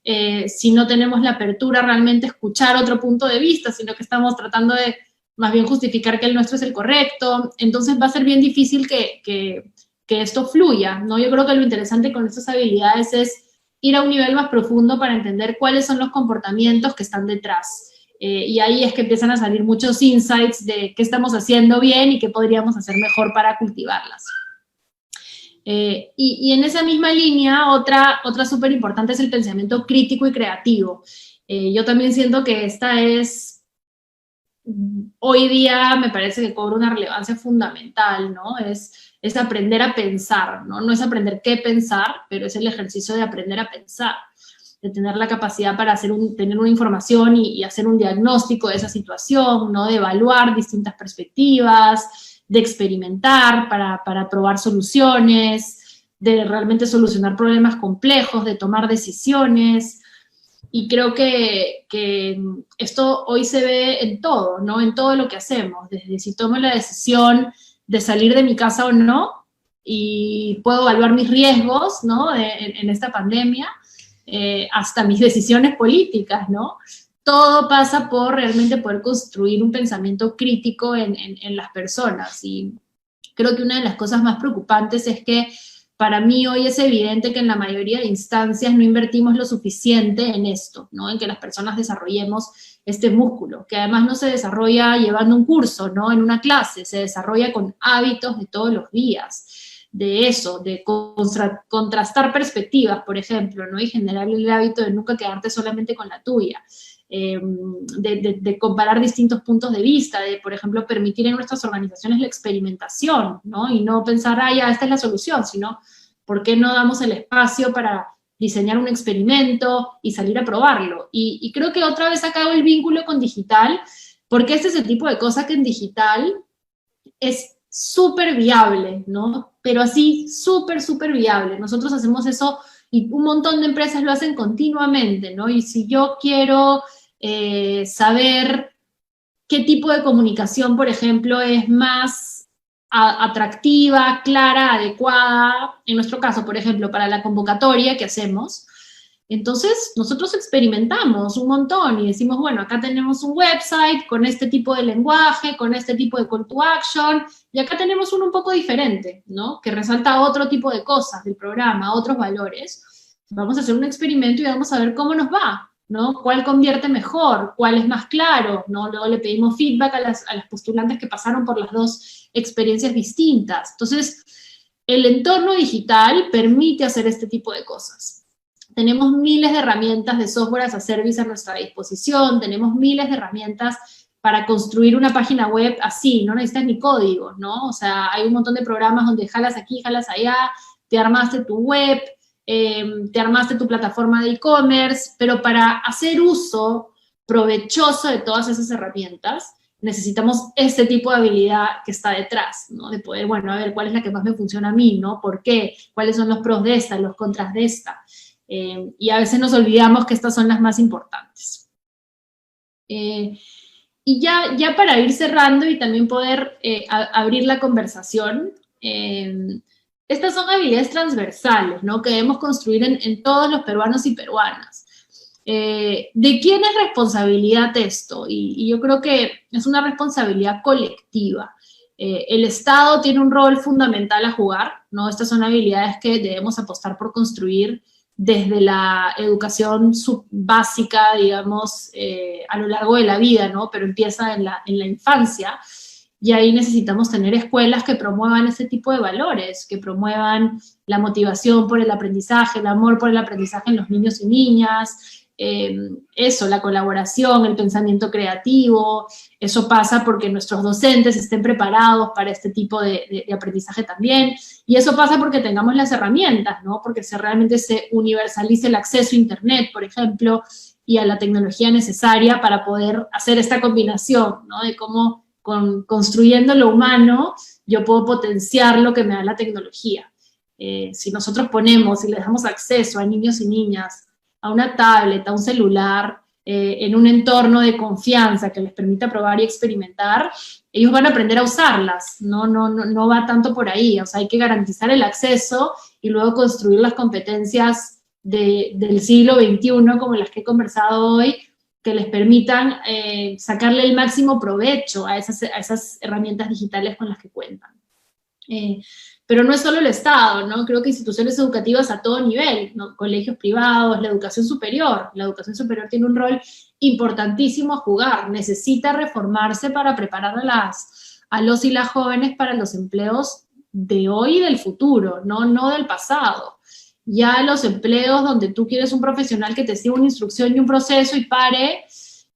si no tenemos la apertura realmente a escuchar otro punto de vista, sino que estamos tratando de más bien justificar que el nuestro es el correcto, entonces va a ser bien difícil que esto fluya, ¿no? Yo creo que lo interesante con estas habilidades es ir a un nivel más profundo para entender cuáles son los comportamientos que están detrás. y ahí es que empiezan a salir muchos insights de qué estamos haciendo bien y qué podríamos hacer mejor para cultivarlas. Y en esa misma línea, otra súper importante es el pensamiento crítico y creativo. Yo también siento que esta hoy día me parece que cobra una relevancia fundamental, ¿no? Es aprender a pensar, ¿no? No es aprender qué pensar, pero es el ejercicio de aprender a pensar, de tener la capacidad para tener una información y hacer un diagnóstico de esa situación, ¿no? De evaluar distintas perspectivas, de experimentar para probar soluciones, de realmente solucionar problemas complejos, de tomar decisiones. Y creo que esto hoy se ve en todo, ¿no? En todo lo que hacemos, desde si tomo la decisión de salir de mi casa o no, y puedo evaluar mis riesgos, ¿no? En esta pandemia, hasta mis decisiones políticas, ¿no? Todo pasa por realmente poder construir un pensamiento crítico en las personas. Y creo que una de las cosas más preocupantes es que para mí hoy es evidente que en la mayoría de instancias no invertimos lo suficiente en esto, ¿no? En que las personas desarrollemos este músculo, que además no se desarrolla llevando un curso, ¿no? En una clase, se desarrolla con hábitos de todos los días, de eso, de contrastar perspectivas, por ejemplo, ¿no? Y generar el hábito de nunca quedarte solamente con la tuya. De comparar distintos puntos de vista, de, por ejemplo, permitir en nuestras organizaciones la experimentación, ¿no? Y no pensar, ya, esta es la solución, sino, ¿por qué no damos el espacio para diseñar un experimento y salir a probarlo? Y creo que otra vez acá hago el vínculo con digital, porque este es el tipo de cosa que en digital es súper viable, ¿no? Pero así, súper viable. Nosotros hacemos eso y un montón de empresas lo hacen continuamente, ¿no? Y si yo quiero saber qué tipo de comunicación, por ejemplo, es más atractiva, clara, adecuada, en nuestro caso, por ejemplo, para la convocatoria que hacemos, entonces nosotros experimentamos un montón y decimos, bueno, acá tenemos un website con este tipo de lenguaje, con este tipo de call to action, y acá tenemos uno un poco diferente, ¿no? Que resalta otro tipo de cosas del programa, otros valores. Vamos a hacer un experimento y vamos a ver cómo nos va, ¿no? ¿Cuál convierte mejor? ¿Cuál es más claro? ¿No? Luego le pedimos feedback a las postulantes que pasaron por las dos experiencias distintas. Entonces, el entorno digital permite hacer este tipo de cosas. Tenemos miles de herramientas de software as a service a nuestra disposición, tenemos miles de herramientas para construir una página web así, no necesitas ni código, ¿no? O sea, hay un montón de programas donde jalas aquí, jalas allá, te armaste tu web, te armaste tu plataforma de e-commerce, pero para hacer uso provechoso de todas esas herramientas, necesitamos este tipo de habilidad que está detrás, ¿no? De poder, bueno, a ver, ¿cuál es la que más me funciona a mí, ¿no? ¿Por qué? ¿Cuáles son los pros de esta, los contras de esta? Y a veces nos olvidamos que estas son las más importantes. Y ya para ir cerrando y también poder abrir la conversación, estas son habilidades transversales, ¿no? Que debemos construir en todos los peruanos y peruanas. ¿De quién es responsabilidad esto? Y yo creo que es una responsabilidad colectiva. El Estado tiene un rol fundamental a jugar, ¿no? Estas son habilidades que debemos apostar por construir desde la educación básica, digamos, a lo largo de la vida, ¿no? Pero empieza en la infancia, y ahí necesitamos tener escuelas que promuevan ese tipo de valores, que promuevan la motivación por el aprendizaje, el amor por el aprendizaje en los niños y niñas, eso, la colaboración, el pensamiento creativo. Eso pasa porque nuestros docentes estén preparados para este tipo de aprendizaje también, y eso pasa porque tengamos las herramientas, ¿no? Porque realmente se universalice el acceso a Internet, por ejemplo, y a la tecnología necesaria para poder hacer esta combinación, ¿no? De cómo construyendo lo humano yo puedo potenciar lo que me da la tecnología. Si nosotros ponemos y les damos acceso a niños y niñas a una tablet, a un celular, en un entorno de confianza que les permita probar y experimentar, ellos van a aprender a usarlas, no va tanto por ahí. O sea, hay que garantizar el acceso y luego construir las competencias del siglo XXI, como las que he conversado hoy, que les permitan sacarle el máximo provecho a esas herramientas digitales con las que cuentan. Pero no es solo el Estado, ¿no? Creo que instituciones educativas a todo nivel, ¿no? Colegios privados, la educación superior. La educación superior tiene un rol importantísimo a jugar, necesita reformarse para preparar a los y las jóvenes para los empleos de hoy y del futuro, no del pasado. Ya los empleos donde tú quieres un profesional que te siga una instrucción y un proceso y pare,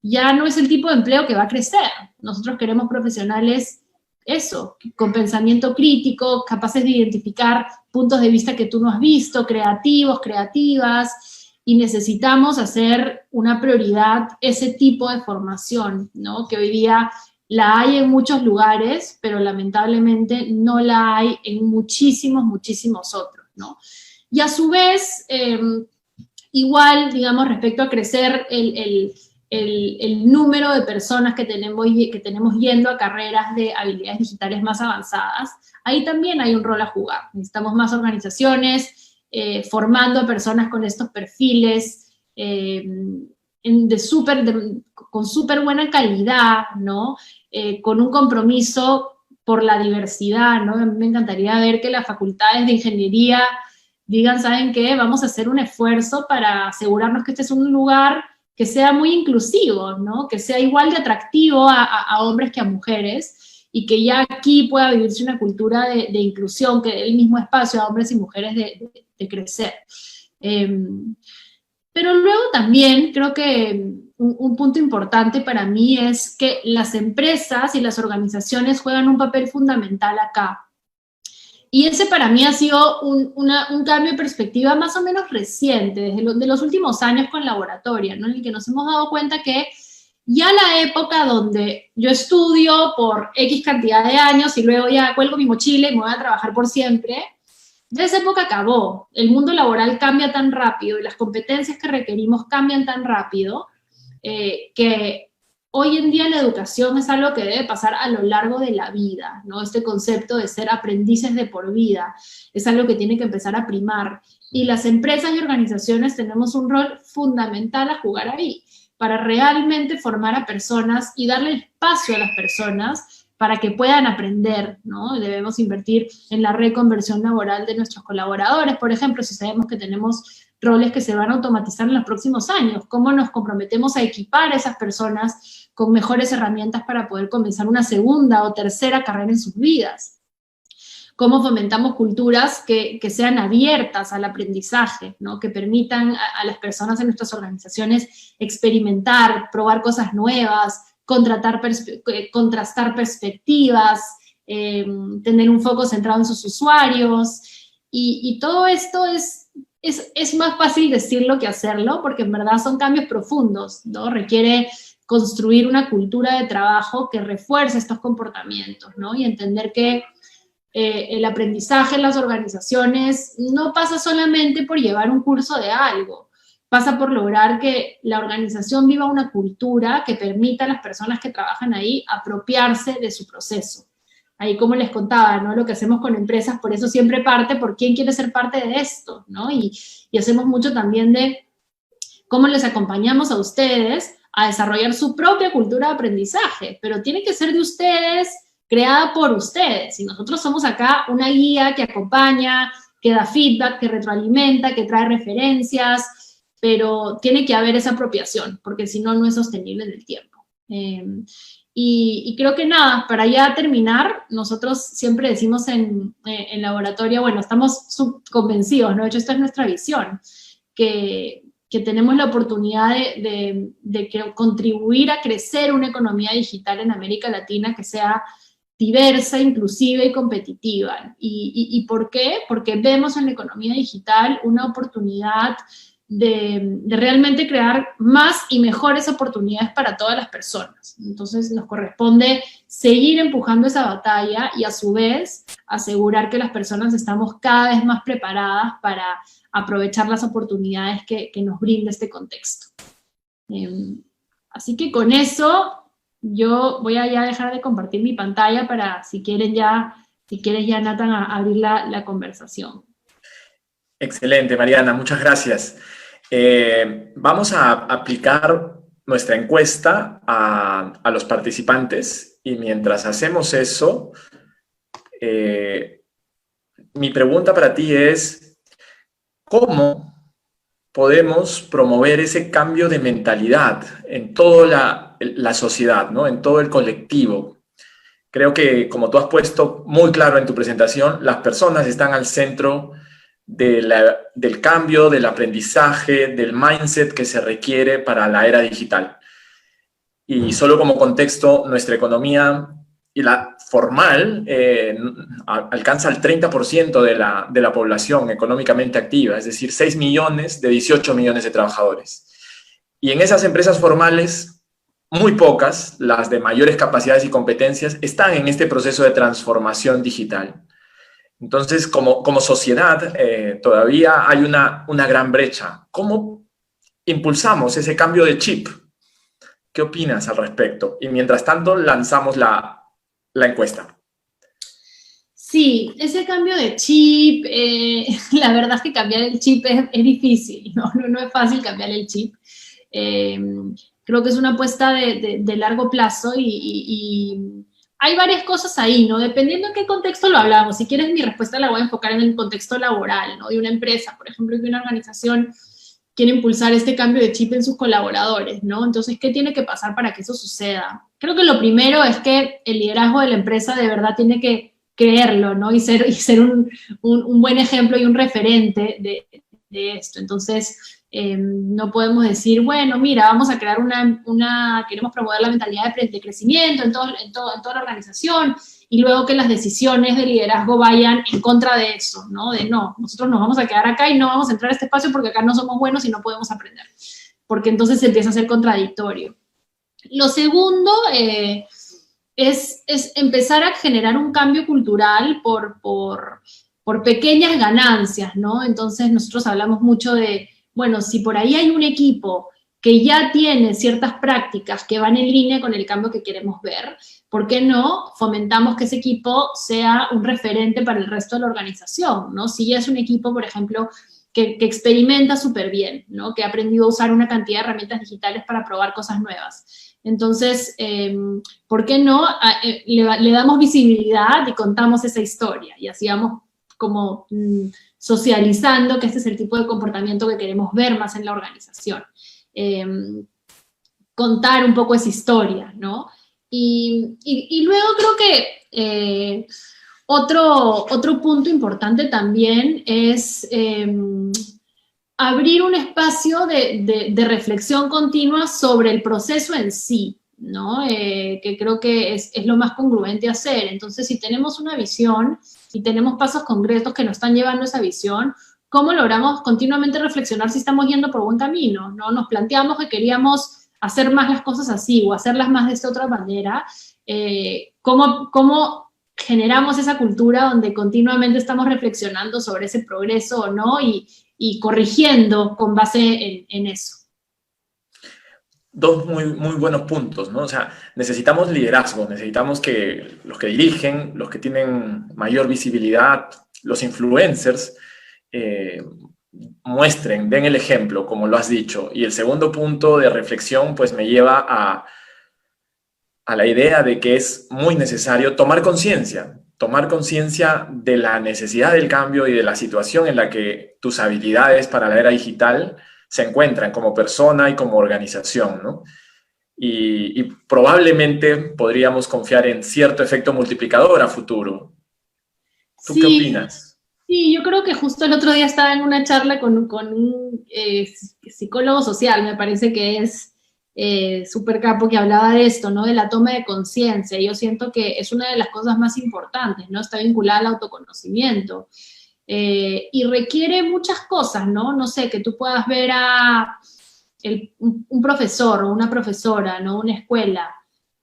ya no es el tipo de empleo que va a crecer. Nosotros queremos profesionales, eso, con pensamiento crítico, capaces de identificar puntos de vista que tú no has visto, creativos, creativas, y necesitamos hacer una prioridad ese tipo de formación, ¿no? Que hoy día la hay en muchos lugares, pero lamentablemente no la hay en muchísimos, muchísimos otros, ¿no? Y a su vez, igual, digamos, respecto a crecer el número de personas que tenemos yendo a carreras de habilidades digitales más avanzadas, ahí también hay un rol a jugar. Necesitamos más organizaciones formando a personas con estos perfiles con súper buena calidad, ¿no? Con un compromiso por la diversidad, ¿no? A mí me encantaría ver que las facultades de ingeniería digan, ¿saben qué? Vamos a hacer un esfuerzo para asegurarnos que este es un lugar que sea muy inclusivo, ¿no? Que sea igual de atractivo a hombres que a mujeres, y que ya aquí pueda vivirse una cultura de inclusión, que dé el mismo espacio a hombres y mujeres de crecer. Pero luego también creo que un punto importante para mí es que las empresas y las organizaciones juegan un papel fundamental acá. Y ese para mí ha sido un cambio de perspectiva más o menos reciente, de los últimos años con Laboratoria, ¿no? En el que nos hemos dado cuenta que ya la época donde yo estudio por X cantidad de años y luego ya cuelgo mi mochila y me voy a trabajar por siempre, ya esa época acabó. El mundo laboral cambia tan rápido y las competencias que requerimos cambian tan rápido que hoy en día la educación es algo que debe pasar a lo largo de la vida, ¿no? Este concepto de ser aprendices de por vida es algo que tiene que empezar a primar. Y las empresas y organizaciones tenemos un rol fundamental a jugar ahí, para realmente formar a personas y darle espacio a las personas para que puedan aprender, ¿no? Debemos invertir en la reconversión laboral de nuestros colaboradores, por ejemplo, si sabemos que tenemos roles que se van a automatizar en los próximos años, ¿cómo nos comprometemos a equipar a esas personas con mejores herramientas para poder comenzar una segunda o tercera carrera en sus vidas? ¿Cómo fomentamos culturas que sean abiertas al aprendizaje, ¿no? Que permitan a las personas en nuestras organizaciones experimentar, probar cosas nuevas, contrastar perspectivas, tener un foco centrado en sus usuarios? Y todo esto es más fácil decirlo que hacerlo, porque en verdad son cambios profundos, ¿no? Requiere construir una cultura de trabajo que refuerce estos comportamientos, ¿no? Y entender que el aprendizaje en las organizaciones no pasa solamente por llevar un curso de algo, pasa por lograr que la organización viva una cultura que permita a las personas que trabajan ahí apropiarse de su proceso. Ahí, como les contaba, ¿no? Lo que hacemos con empresas, por eso siempre parte por quién quiere ser parte de esto, ¿no? Y hacemos mucho también de cómo les acompañamos a ustedes a desarrollar su propia cultura de aprendizaje, pero tiene que ser de ustedes, creada por ustedes, y nosotros somos acá una guía que acompaña, que da feedback, que retroalimenta, que trae referencias, pero tiene que haber esa apropiación, porque si no, no es sostenible en el tiempo. Y creo que nada, para ya terminar, nosotros siempre decimos en Laboratoria, bueno, estamos convencidos, ¿no? De hecho, esta es nuestra visión, que tenemos la oportunidad de contribuir a crecer una economía digital en América Latina que sea diversa, inclusiva y competitiva. ¿Y por qué? Porque vemos en la economía digital una oportunidad de realmente crear más y mejores oportunidades para todas las personas. Entonces nos corresponde seguir empujando esa batalla y a su vez asegurar que las personas estamos cada vez más preparadas para aprovechar las oportunidades que nos brinda este contexto. Así que con eso yo voy a ya dejar de compartir mi pantalla para, si quieres ya, Nathan, abrir la conversación. Excelente, Mariana, muchas gracias. Vamos a aplicar nuestra encuesta a los participantes, y mientras hacemos eso, mi pregunta para ti es, ¿cómo podemos promover ese cambio de mentalidad en toda la sociedad, ¿no? En todo el colectivo? Creo que, como tú has puesto muy claro en tu presentación, las personas están al centro del cambio, del aprendizaje, del mindset que se requiere para la era digital. Y solo como contexto, nuestra economía y la formal alcanza el 30% de la población económicamente activa, es decir, 6 millones de 18 millones de trabajadores. Y en esas empresas formales, muy pocas, las de mayores capacidades y competencias, están en este proceso de transformación digital. Entonces, como sociedad, todavía hay una gran brecha. ¿Cómo impulsamos ese cambio de chip? ¿Qué opinas al respecto? Y mientras tanto, lanzamos la encuesta. Sí, ese cambio de chip, la verdad es que cambiar el chip es difícil, no es fácil cambiar el chip. Creo que es una apuesta de largo plazo y hay varias cosas ahí, ¿no? Dependiendo en qué contexto lo hablamos. Si quieres, mi respuesta la voy a enfocar en el contexto laboral, ¿no? De una empresa, por ejemplo, que una organización quiere impulsar este cambio de chip en sus colaboradores, ¿no? Entonces, ¿qué tiene que pasar para que eso suceda? Creo que lo primero es que el liderazgo de la empresa de verdad tiene que creerlo, ¿no? Y ser un buen ejemplo y un referente de esto. Entonces, no podemos decir, bueno, mira, vamos a crear queremos promover la mentalidad de crecimiento en toda la organización, y luego que las decisiones de liderazgo vayan en contra de eso, ¿no? De no, nosotros nos vamos a quedar acá y no vamos a entrar a este espacio porque acá no somos buenos y no podemos aprender, porque entonces se empieza a ser contradictorio. Lo segundo es empezar a generar un cambio cultural por pequeñas ganancias, ¿no? Entonces nosotros hablamos mucho de, bueno, si por ahí hay un equipo que ya tiene ciertas prácticas que van en línea con el cambio que queremos ver, ¿por qué no fomentamos que ese equipo sea un referente para el resto de la organización, ¿no? Si ya es un equipo, por ejemplo, que experimenta súper bien, ¿no? Que ha aprendido a usar una cantidad de herramientas digitales para probar cosas nuevas. Entonces, ¿por qué no le damos visibilidad y contamos esa historia? Y así vamos como socializando que este es el tipo de comportamiento que queremos ver más en la organización. Contar un poco esa historia, ¿no? Y luego creo que otro punto importante también es abrir un espacio de reflexión continua sobre el proceso en sí, ¿no? Que creo que es lo más congruente hacer. Entonces, si tenemos una visión y tenemos pasos concretos que nos están llevando a esa visión, ¿cómo logramos continuamente reflexionar si estamos yendo por buen camino, ¿no? Nos planteamos que queríamos hacer más las cosas así o hacerlas más de esta otra manera. ¿Cómo generamos esa cultura donde continuamente estamos reflexionando sobre ese progreso o no y corrigiendo con base en eso? Dos muy buenos puntos, ¿no? O sea, necesitamos liderazgo, necesitamos que los que dirigen, los que tienen mayor visibilidad, los influencers, muestren, den el ejemplo, como lo has dicho. Y el segundo punto de reflexión, pues me lleva a la idea de que es muy necesario tomar conciencia de la necesidad del cambio y de la situación en la que tus habilidades para la era digital se encuentran como persona y como organización, ¿no? Y probablemente podríamos confiar en cierto efecto multiplicador a futuro. ¿Tú qué opinas? Sí, yo creo que justo el otro día estaba en una charla con un psicólogo social, me parece que es súper capo, que hablaba de esto, ¿no? De la toma de conciencia. Yo siento que es una de las cosas más importantes, ¿no? Está vinculada al autoconocimiento. Y requiere muchas cosas, ¿no? No sé, que tú puedas ver a un profesor o una profesora, ¿no? Una escuela,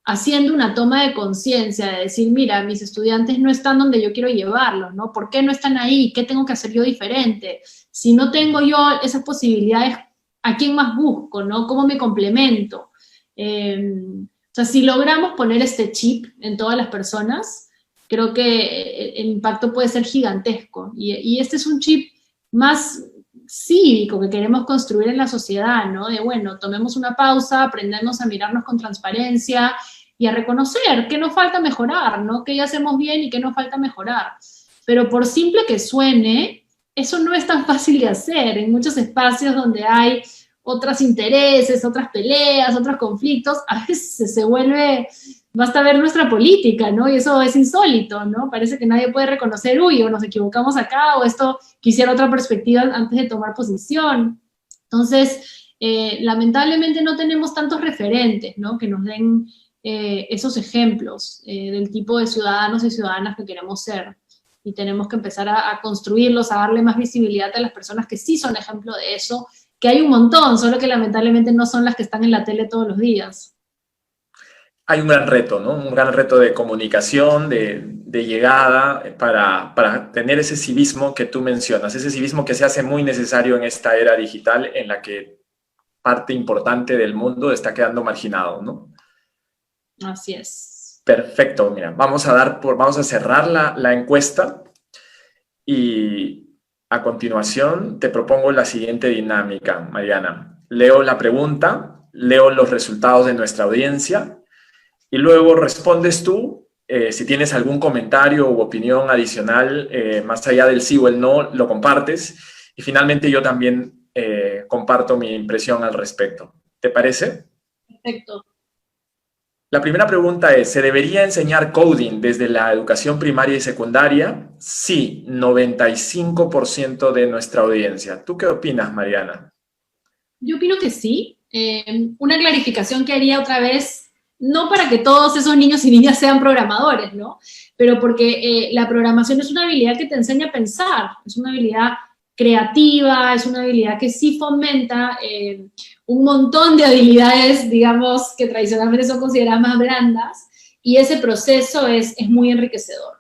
haciendo una toma de conciencia, de decir, mira, mis estudiantes no están donde yo quiero llevarlos, ¿no? ¿Por qué no están ahí? ¿Qué tengo que hacer yo diferente? Si no tengo yo esas posibilidades, ¿a quién más busco, no? ¿Cómo me complemento? O sea, si logramos poner este chip en todas las personas, creo que el impacto puede ser gigantesco. Y este es un chip más cívico que queremos construir en la sociedad, ¿no? De, bueno, tomemos una pausa, aprendamos a mirarnos con transparencia y a reconocer qué nos falta mejorar, ¿no? Qué ya hacemos bien y qué nos falta mejorar. pero por simple que suene, eso no es tan fácil de hacer. En muchos espacios donde hay otros intereses, otras peleas, otros conflictos, a veces se vuelve, basta ver nuestra política, ¿no? Y eso es insólito, ¿no? Parece que nadie puede reconocer, uy, o nos equivocamos acá, o esto quisiera otra perspectiva antes de tomar posición. Entonces, lamentablemente no tenemos tantos referentes, ¿no? Que nos den esos ejemplos del tipo de ciudadanos y ciudadanas que queremos ser. Y tenemos que empezar a construirlos, a darle más visibilidad a las personas que sí son ejemplo de eso, que hay un montón, solo que lamentablemente no son las que están en la tele todos los días. Hay un gran reto, ¿no? Un gran reto de comunicación, de llegada, para tener ese civismo que tú mencionas, ese civismo que se hace muy necesario en esta era digital en la que parte importante del mundo está quedando marginado, ¿no? Así es. Perfecto, mira, vamos a cerrar la encuesta y a continuación te propongo la siguiente dinámica, Mariana. Leo la pregunta, leo los resultados de nuestra audiencia y luego respondes tú. Si tienes algún comentario u opinión adicional, más allá del sí o el no, lo compartes. Y finalmente yo también comparto mi impresión al respecto. ¿Te parece? Perfecto. La primera pregunta es, ¿se debería enseñar coding desde la educación primaria y secundaria? Sí, 95% de nuestra audiencia. ¿Tú qué opinas, Mariana? Yo opino que sí. Una clarificación que haría otra vez, no para que todos esos niños y niñas sean programadores, ¿no? Pero porque la programación es una habilidad que te enseña a pensar, es una habilidad creativa, es una habilidad que sí fomenta un montón de habilidades, digamos, que tradicionalmente son consideradas más blandas, y ese proceso es muy enriquecedor.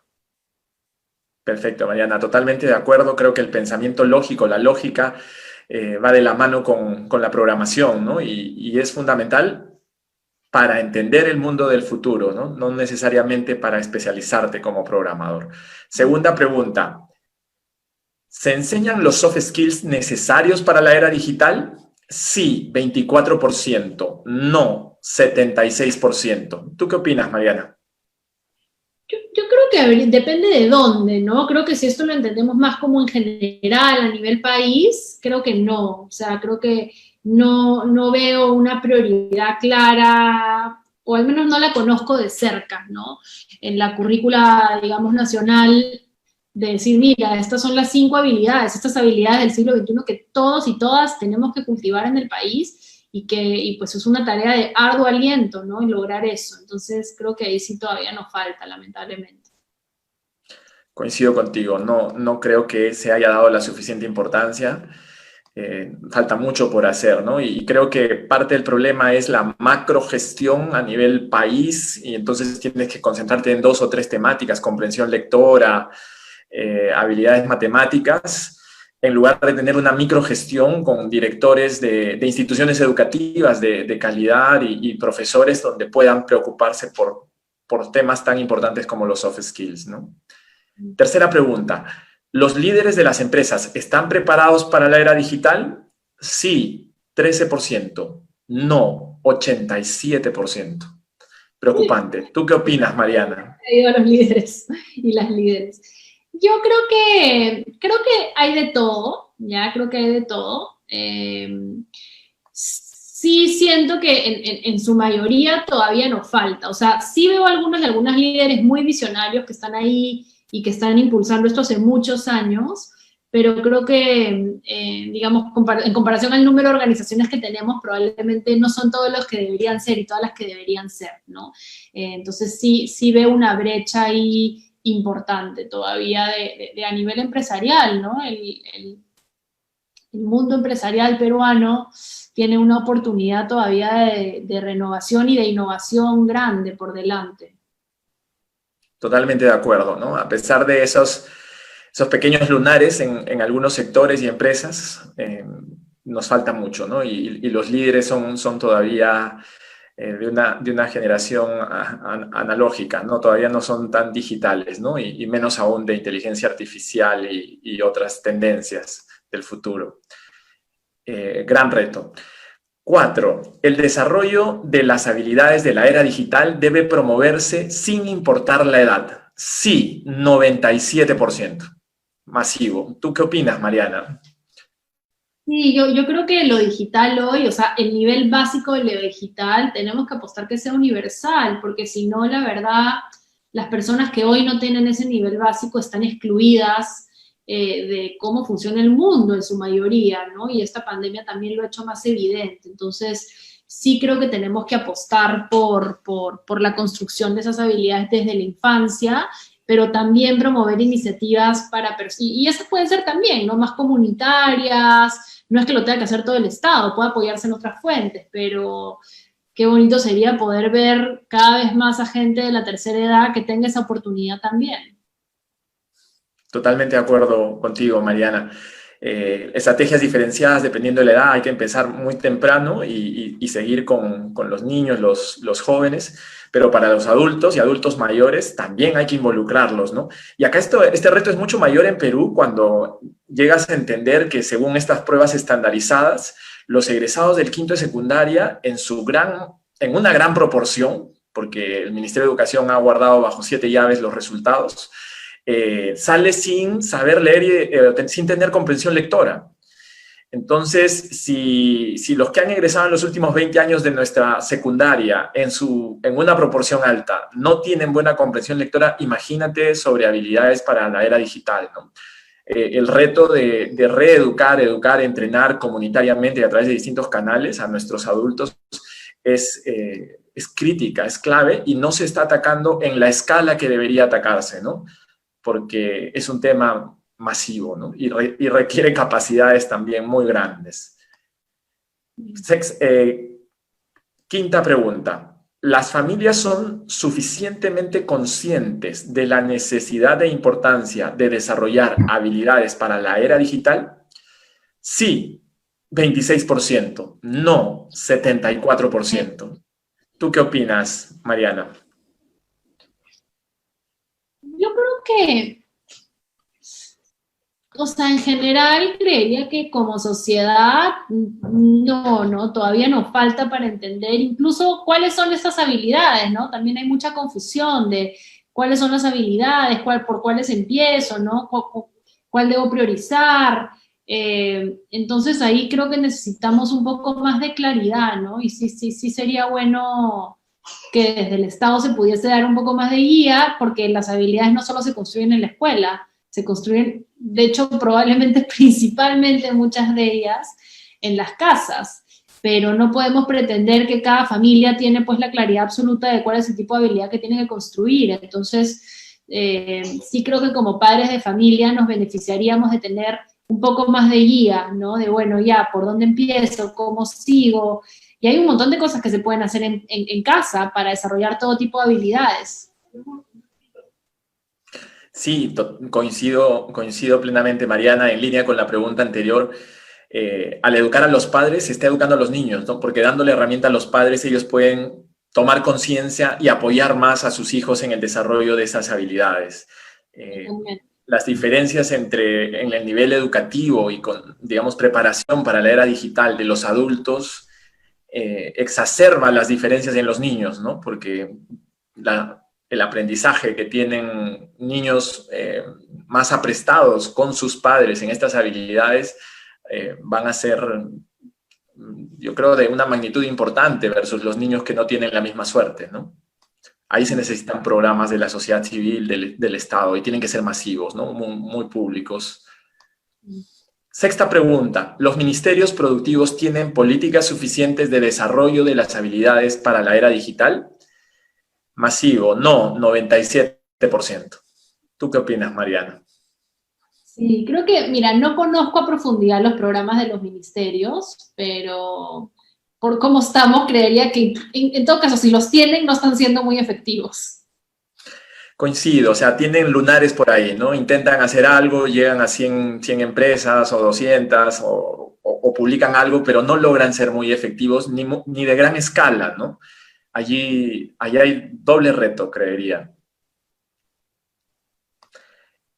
Perfecto, Mariana, totalmente de acuerdo. Creo que el pensamiento lógico, la lógica, va de la mano con la programación, ¿no? Y es fundamental para entender el mundo del futuro, ¿no? No necesariamente para especializarte como programador. Segunda pregunta. ¿Se enseñan los soft skills necesarios para la era digital? Sí, 24%. No, 76%. ¿Tú qué opinas, Mariana? Yo creo que depende de dónde, ¿no? Creo que si esto lo entendemos más como en general, a nivel país, creo que no. O sea, creo que no veo una prioridad clara, o al menos no la conozco de cerca, ¿no? En la currícula, digamos, nacional, de decir, mira, estas son las 5 habilidades, estas habilidades del siglo XXI que todos y todas tenemos que cultivar en el país y pues es una tarea de arduo aliento, ¿no? Y lograr eso. Entonces creo que ahí sí todavía nos falta, lamentablemente. Coincido contigo, no creo que se haya dado la suficiente importancia. Falta mucho por hacer, ¿no? Y creo que parte del problema es la macrogestión a nivel país y entonces tienes que concentrarte en 2 o 3 temáticas, comprensión lectora, habilidades matemáticas, en lugar de tener una microgestión con directores de instituciones educativas de calidad y profesores donde puedan preocuparse por temas tan importantes como los soft skills, ¿no? Tercera pregunta. ¿Los líderes de las empresas están preparados para la era digital? Sí, 13%. No, 87%. Preocupante. ¿Tú qué opinas, Mariana? A los líderes y las líderes. Yo creo que hay de todo, ya creo que hay de todo. Sí siento que en su mayoría todavía nos falta. O sea, sí veo algunas líderes muy visionarios que están ahí y que están impulsando esto hace muchos años, pero creo que, digamos, en comparación al número de organizaciones que tenemos, probablemente no son todos los que deberían ser y todas las que deberían ser, ¿no? Entonces sí veo una brecha ahí importante todavía de a nivel empresarial, ¿no? El mundo empresarial peruano tiene una oportunidad todavía de renovación y de innovación grande por delante. Totalmente de acuerdo, ¿no? A pesar de esos pequeños lunares en algunos sectores y empresas, nos falta mucho, ¿no? Y los líderes son todavía de una generación analógica, ¿no? Todavía no son tan digitales, ¿no? Y menos aún de inteligencia artificial y otras tendencias del futuro. Gran reto. 4. El desarrollo de las habilidades de la era digital debe promoverse sin importar la edad. Sí, 97%. Masivo. ¿Tú qué opinas, Mariana? Sí, yo creo que lo digital hoy, o sea, el nivel básico de lo digital, tenemos que apostar que sea universal, porque si no, la verdad, las personas que hoy no tienen ese nivel básico están excluidas de cómo funciona el mundo en su mayoría, ¿no? Y esta pandemia también lo ha hecho más evidente. Entonces, sí creo que tenemos que apostar por la construcción de esas habilidades desde la infancia, pero también promover iniciativas para, y esas pueden ser también, ¿no? Más comunitarias, no es que lo tenga que hacer todo el Estado, puede apoyarse en otras fuentes, pero qué bonito sería poder ver cada vez más a gente de la tercera edad que tenga esa oportunidad también. Totalmente de acuerdo contigo, Mariana. Estrategias diferenciadas dependiendo de la edad, hay que empezar muy temprano y seguir con los niños, los jóvenes, pero para los adultos y adultos mayores también hay que involucrarlos, ¿no? Y acá este reto es mucho mayor en Perú cuando llegas a entender que según estas pruebas estandarizadas, los egresados del quinto de secundaria en una gran proporción, porque el Ministerio de Educación ha guardado bajo 7 llaves los resultados, sale sin saber leer y sin tener comprensión lectora. Entonces, si los que han egresado en los últimos 20 años de nuestra secundaria en una proporción alta no tienen buena comprensión lectora, imagínate sobre habilidades para la era digital, ¿no? El reto de reeducar, educar, entrenar comunitariamente y a través de distintos canales a nuestros adultos es crítica, es clave y no se está atacando en la escala que debería atacarse, ¿no? Porque es un tema masivo, ¿no? Y requiere capacidades también muy grandes. Quinta pregunta. ¿Las familias son suficientemente conscientes de la necesidad e importancia de desarrollar habilidades para la era digital? Sí, 26%. No, 74%. ¿Tú qué opinas, Mariana? Yo creo que, o sea, en general creería que como sociedad, no, todavía nos falta para entender incluso cuáles son estas habilidades, ¿no? También hay mucha confusión de cuáles son las habilidades, por cuáles empiezo, ¿no? ¿Cuál debo priorizar? Entonces ahí creo que necesitamos un poco más de claridad, ¿no? Y sí sería bueno que desde el Estado se pudiese dar un poco más de guía, porque las habilidades no solo se construyen en la escuela, se construyen, de hecho, probablemente principalmente muchas de ellas en las casas, pero no podemos pretender que cada familia tiene pues la claridad absoluta de cuál es el tipo de habilidad que tiene que construir. Entonces, sí creo que como padres de familia nos beneficiaríamos de tener un poco más de guía, ¿no? De, bueno, ya, ¿por dónde empiezo? ¿Cómo sigo? Y hay un montón de cosas que se pueden hacer en casa para desarrollar todo tipo de habilidades. Sí, coincido plenamente, Mariana, en línea con la pregunta anterior. Al educar a los padres, se está educando a los niños, ¿no? Porque dándole herramienta a los padres, ellos pueden tomar conciencia y apoyar más a sus hijos en el desarrollo de esas habilidades. Las diferencias en el nivel educativo y con, digamos, preparación para la era digital de los adultos exacerban las diferencias en los niños, ¿no? Porque el aprendizaje que tienen niños más aprestados con sus padres en estas habilidades van a ser, yo creo, de una magnitud importante versus los niños que no tienen la misma suerte, ¿no? Ahí se necesitan programas de la sociedad civil, del Estado, y tienen que ser masivos, ¿no? Muy públicos. Sexta pregunta. ¿Los ministerios productivos tienen políticas suficientes de desarrollo de las habilidades para la era digital? Masivo, no, 97%. ¿Tú qué opinas, Mariana? Sí, creo que, mira, no conozco a profundidad los programas de los ministerios, pero por cómo estamos, creería que en todo caso, si los tienen, no están siendo muy efectivos. Coincido, o sea, tienen lunares por ahí, ¿no? Intentan hacer algo, llegan a 100 empresas o 200 o publican algo, pero no logran ser muy efectivos ni de gran escala, ¿no? Allí hay doble reto, creería.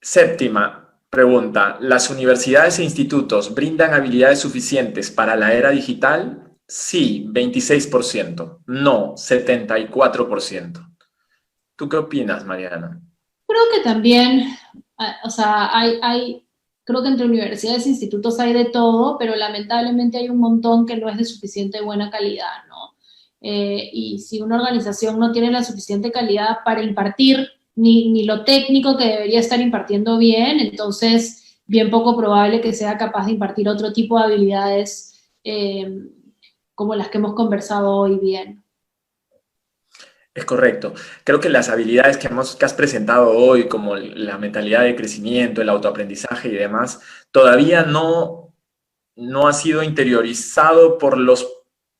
Séptima pregunta. ¿Las universidades e institutos brindan habilidades suficientes para la era digital? Sí, 26%. No, 74%. ¿Tú qué opinas, Mariana? creo que también, o sea, creo que entre universidades e institutos hay de todo, pero lamentablemente hay un montón que no es de suficiente buena calidad, ¿no? Y si una organización no tiene la suficiente calidad para impartir ni lo técnico que debería estar impartiendo bien, entonces bien poco probable que sea capaz de impartir otro tipo de habilidades como las que hemos conversado hoy bien. Es correcto. Creo que las habilidades que has presentado hoy, como la mentalidad de crecimiento, el autoaprendizaje y demás, todavía no ha sido interiorizado por los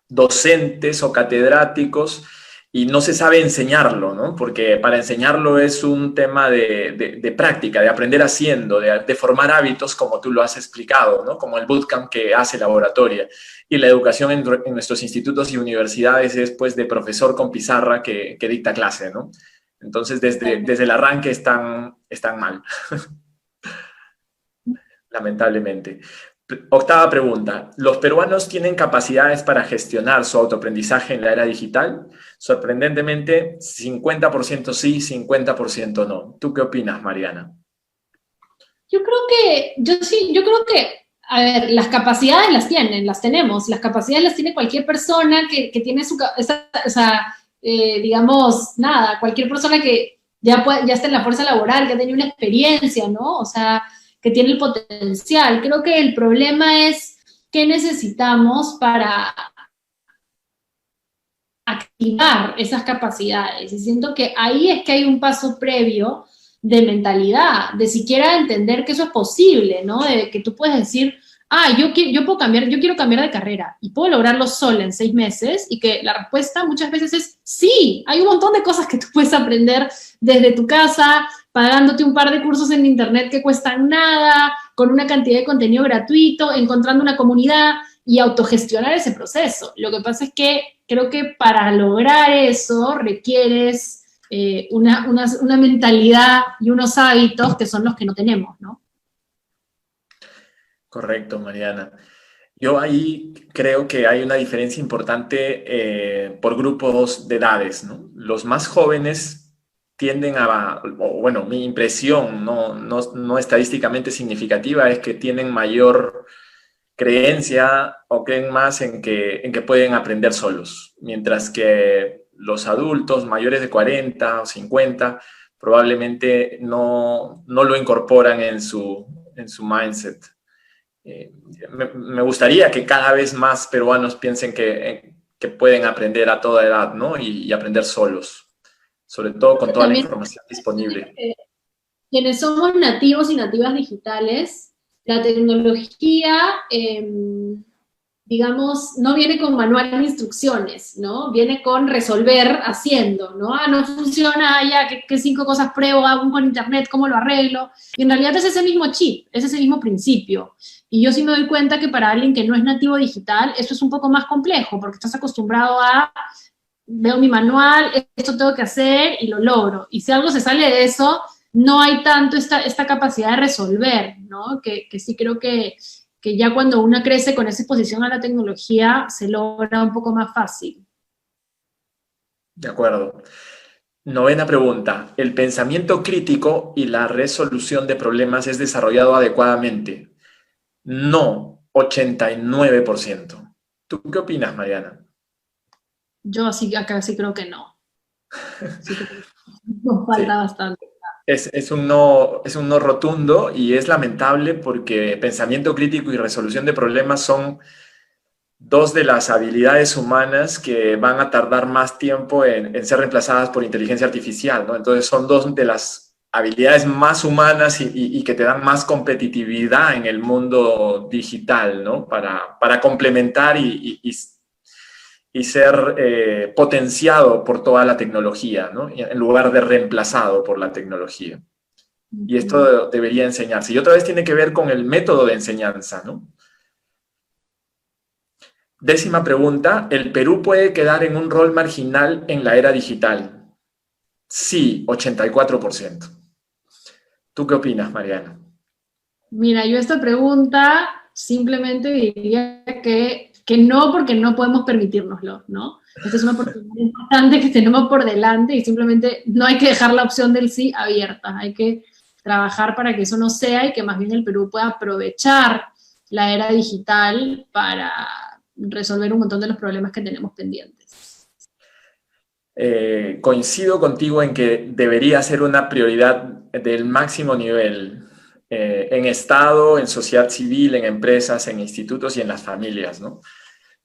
docentes o catedráticos y no se sabe enseñarlo, ¿no? Porque para enseñarlo es un tema de práctica, de aprender haciendo, de formar hábitos como tú lo has explicado, ¿no? Como el bootcamp que hace Laboratoria. Y la educación en nuestros institutos y universidades es pues de profesor con pizarra que dicta clase, ¿no? Entonces desde el arranque están mal, lamentablemente. Octava pregunta. ¿Los peruanos tienen capacidades para gestionar su autoaprendizaje en la era digital? Sorprendentemente, 50% sí, 50% no. ¿Tú qué opinas, Mariana? Yo creo que, a ver, las capacidades las tenemos, las capacidades las tiene cualquier persona que tiene digamos, nada, cualquier persona que ya está en la fuerza laboral, que ha tenido una experiencia, ¿no? O sea, que tiene el potencial. Creo que el problema es qué necesitamos para activar esas capacidades. Y siento que ahí es que hay un paso previo de mentalidad, de siquiera entender que eso es posible, ¿no? De que tú puedes decir, yo quiero cambiar de carrera y puedo lograrlo sola en 6 meses, y que la respuesta muchas veces es sí. Hay un montón de cosas que tú puedes aprender desde tu casa, pagándote un par de cursos en internet que cuestan nada, con una cantidad de contenido gratuito, encontrando una comunidad y autogestionar ese proceso. Lo que pasa es que creo que para lograr eso requieres una mentalidad y unos hábitos que son los que no tenemos, ¿no? Correcto, Mariana. Yo ahí creo que hay una diferencia importante por grupos de edades, ¿no? Los más jóvenes tienden bueno, mi impresión, no estadísticamente significativa, es que tienen mayor creencia o creen más en que pueden aprender solos, mientras que los adultos mayores de 40 o 50 probablemente no lo incorporan en su mindset. Me gustaría que cada vez más peruanos piensen que pueden aprender a toda edad, ¿no? Y aprender solos, sobre todo con toda la información disponible. Quienes somos nativos y nativas digitales, la tecnología, digamos, no viene con manual de instrucciones, ¿no? Viene con resolver haciendo, ¿no? No funciona, ya, ¿qué 5 cosas pruebo? Hago con internet, ¿cómo lo arreglo? Y en realidad es ese mismo chip, es ese mismo principio. Y yo sí me doy cuenta que para alguien que no es nativo digital, esto es un poco más complejo, porque estás acostumbrado veo mi manual, esto tengo que hacer y lo logro. Y si algo se sale de eso, no hay tanto esta capacidad de resolver, ¿no? Que sí creo que ya cuando uno crece con esa exposición a la tecnología, se logra un poco más fácil. De acuerdo. Novena pregunta. ¿El pensamiento crítico y la resolución de problemas es desarrollado adecuadamente? No, 89%. ¿Tú qué opinas, Mariana? Yo acá sí creo que no. Sí creo que nos falta bastante. Es un no rotundo, y es lamentable porque pensamiento crítico y resolución de problemas son dos de las habilidades humanas que van a tardar más tiempo en ser reemplazadas por inteligencia artificial, ¿no? Entonces son dos de las habilidades más humanas y que te dan más competitividad en el mundo digital, ¿no? Para complementar y ser potenciado por toda la tecnología, ¿no? En lugar de reemplazado por la tecnología. Y esto debería enseñarse. Y otra vez tiene que ver con el método de enseñanza, ¿no? Décima pregunta. ¿El Perú puede quedar en un rol marginal en la era digital? Sí, 84%. ¿Tú qué opinas, Mariana? Mira, yo esta pregunta simplemente diría que que no porque no podemos permitírnoslo, ¿no? Esta es una oportunidad importante que tenemos por delante y simplemente no hay que dejar la opción del sí abierta, hay que trabajar para que eso no sea y que más bien el Perú pueda aprovechar la era digital para resolver un montón de los problemas que tenemos pendientes. Coincido contigo en que debería ser una prioridad del máximo nivel en Estado, en sociedad civil, en empresas, en institutos y en las familias, ¿no?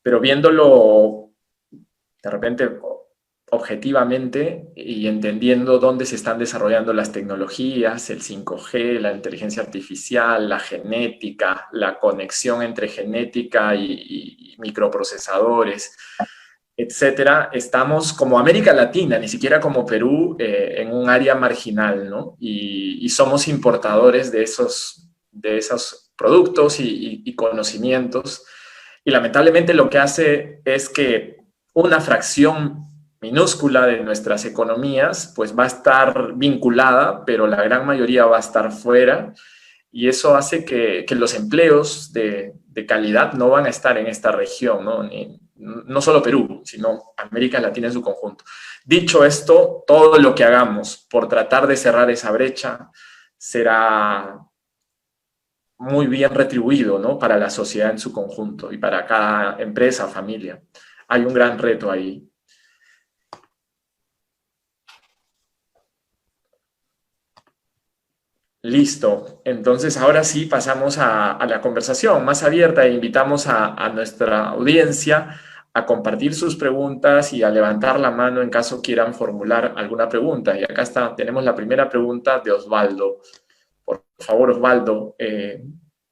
Pero viéndolo de repente objetivamente y entendiendo dónde se están desarrollando las tecnologías, el 5G, la inteligencia artificial, la genética, la conexión entre genética y microprocesadores, etcétera, estamos como América Latina, ni siquiera como Perú, en un área marginal, ¿no? Y somos importadores de esos productos y conocimientos. Y lamentablemente lo que hace es que una fracción minúscula de nuestras economías pues va a estar vinculada, pero la gran mayoría va a estar fuera. Y eso hace que los empleos de calidad no van a estar en esta región, ¿no? No solo Perú, sino América Latina en su conjunto. Dicho esto, todo lo que hagamos por tratar de cerrar esa brecha será muy bien retribuido, ¿no? Para la sociedad en su conjunto y para cada empresa, familia. Hay un gran reto ahí. Listo. Entonces, ahora sí pasamos a la conversación más abierta e invitamos a nuestra audiencia a compartir sus preguntas y a levantar la mano en caso quieran formular alguna pregunta. Y acá está, tenemos la primera pregunta de Osvaldo. Por favor, Osvaldo,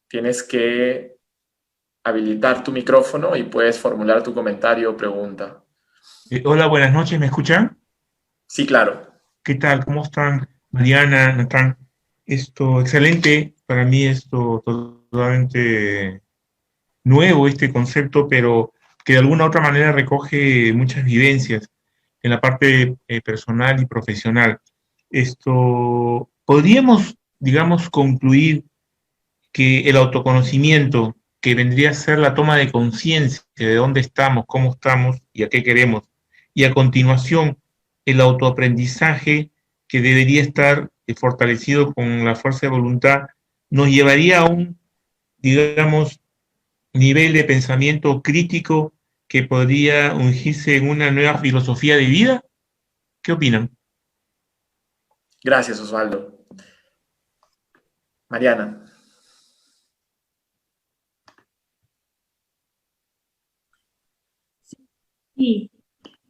tienes que habilitar tu micrófono y puedes formular tu comentario o pregunta. Hola, buenas noches, ¿me escuchan? Sí, claro. ¿Qué tal? ¿Cómo están? Mariana, Natán. Excelente, para mí totalmente nuevo este concepto, pero que de alguna u otra manera recoge muchas vivencias en la parte personal y profesional. Podríamos, digamos, concluir que el autoconocimiento, que vendría a ser la toma de conciencia de dónde estamos, cómo estamos y a qué queremos, y a continuación el autoaprendizaje que debería estar fortalecido con la fuerza de voluntad, nos llevaría a un, digamos, nivel de pensamiento crítico que podría ungirse en una nueva filosofía de vida. ¿Qué opinan? Gracias, Osvaldo. Mariana. Sí,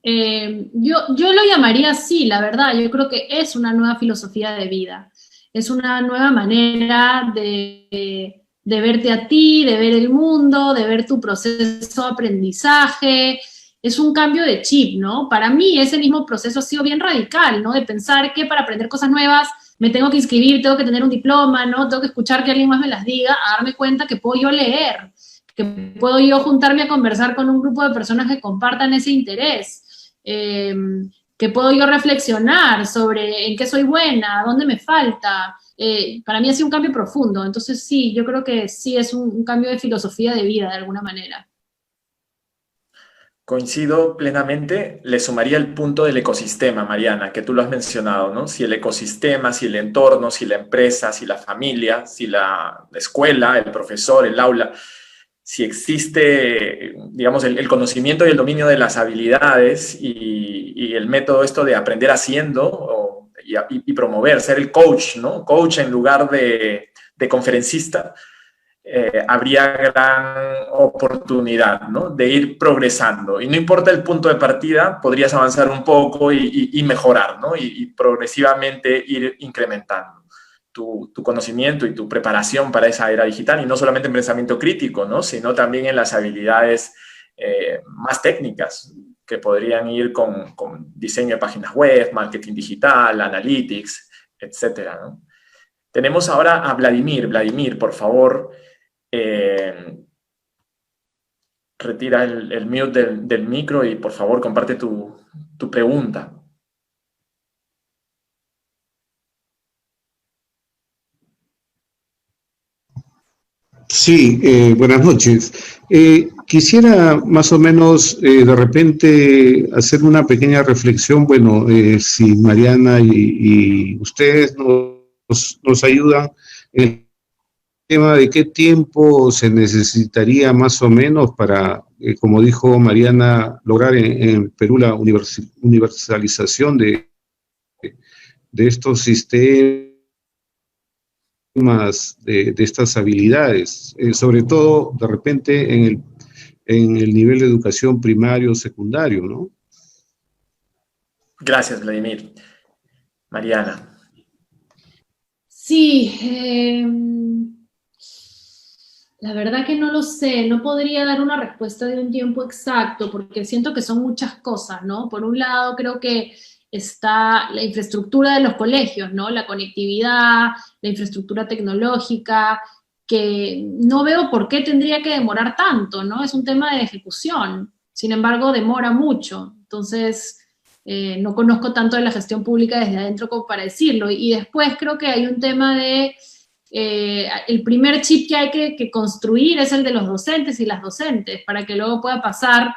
yo lo llamaría así, la verdad. Yo creo que es una nueva filosofía de vida. Es una nueva manera de verte a ti, de ver el mundo, de ver tu proceso de aprendizaje. Es un cambio de chip, ¿no? Para mí ese mismo proceso ha sido bien radical, ¿no? De pensar que para aprender cosas nuevas me tengo que inscribir, tengo que tener un diploma, ¿no? Tengo que escuchar que alguien más me las diga, a darme cuenta que puedo yo leer, que puedo yo juntarme a conversar con un grupo de personas que compartan ese interés, que puedo yo reflexionar sobre en qué soy buena, dónde me falta. Para mí ha sido un cambio profundo, entonces sí, yo creo que sí es un cambio de filosofía de vida de alguna manera. Coincido plenamente, le sumaría el punto del ecosistema, Mariana, que tú lo has mencionado, ¿no? Si el ecosistema, si el entorno, si la empresa, si la familia, si la escuela, el profesor, el aula, si existe, digamos, el conocimiento y el dominio de las habilidades y el método esto de aprender haciendo y promover, ser el coach, ¿no? Coach en lugar de conferencista. Habría gran oportunidad, ¿no? De ir progresando. Y no importa el punto de partida, podrías avanzar un poco y mejorar, ¿no? Y progresivamente ir incrementando tu conocimiento y tu preparación para esa era digital. Y no solamente en pensamiento crítico, ¿no? Sino también en las habilidades más técnicas que podrían ir con diseño de páginas web, marketing digital, analytics, etcétera, ¿no? Tenemos ahora a Vladimir. Vladimir, por favor, retira el mute del micro y por favor comparte tu pregunta. Sí, buenas noches. Quisiera más o menos de repente hacer una pequeña reflexión. Bueno, si Mariana y ustedes nos ayudan en el tema de qué tiempo se necesitaría más o menos para, como dijo Mariana, lograr en Perú la universalización de estos sistemas de estas habilidades, sobre todo de repente en el nivel de educación primario o secundario, ¿no? Gracias, Vladimir. Mariana. Sí, la verdad que no lo sé, no podría dar una respuesta de un tiempo exacto, porque siento que son muchas cosas, ¿no? Por un lado, creo que está la infraestructura de los colegios, ¿no? La conectividad, la infraestructura tecnológica, que no veo por qué tendría que demorar tanto, ¿no? Es un tema de ejecución, sin embargo, demora mucho. Entonces, no conozco tanto de la gestión pública desde adentro como para decirlo. Y después creo que hay un tema de el primer chip que hay que construir es el de los docentes y las docentes, para que luego pueda pasar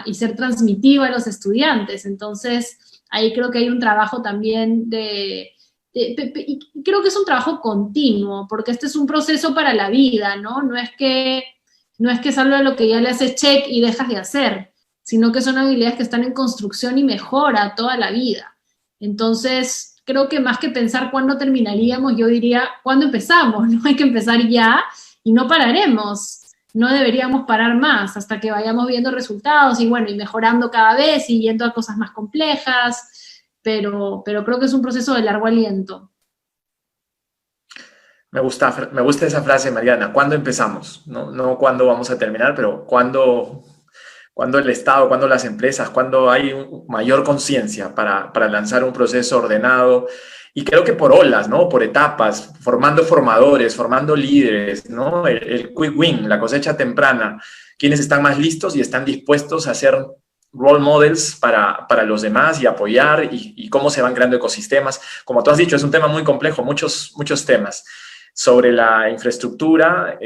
y ser transmitivo a los estudiantes. Entonces, ahí creo que hay un trabajo también y creo que es un trabajo continuo, porque este es un proceso para la vida, ¿no? No es que es algo de lo que ya le haces check y dejas de hacer, sino que son habilidades que están en construcción y mejora toda la vida. Entonces, creo que más que pensar cuándo terminaríamos, yo diría, ¿cuándo empezamos? No hay que empezar ya y no pararemos. No deberíamos parar más hasta que vayamos viendo resultados y bueno, y mejorando cada vez y yendo a cosas más complejas, pero creo que es un proceso de largo aliento. Me gusta esa frase, Mariana. ¿Cuándo empezamos? No cuándo vamos a terminar, pero cuándo el Estado, cuándo las empresas, cuándo hay mayor conciencia para lanzar un proceso ordenado. Y creo que por olas, ¿no? Por etapas, formando formadores, formando líderes, ¿no? El quick win, la cosecha temprana. Quienes están más listos y están dispuestos a ser role models para los demás y apoyar y cómo se van creando ecosistemas. Como tú has dicho, es un tema muy complejo, muchos temas. Sobre la infraestructura,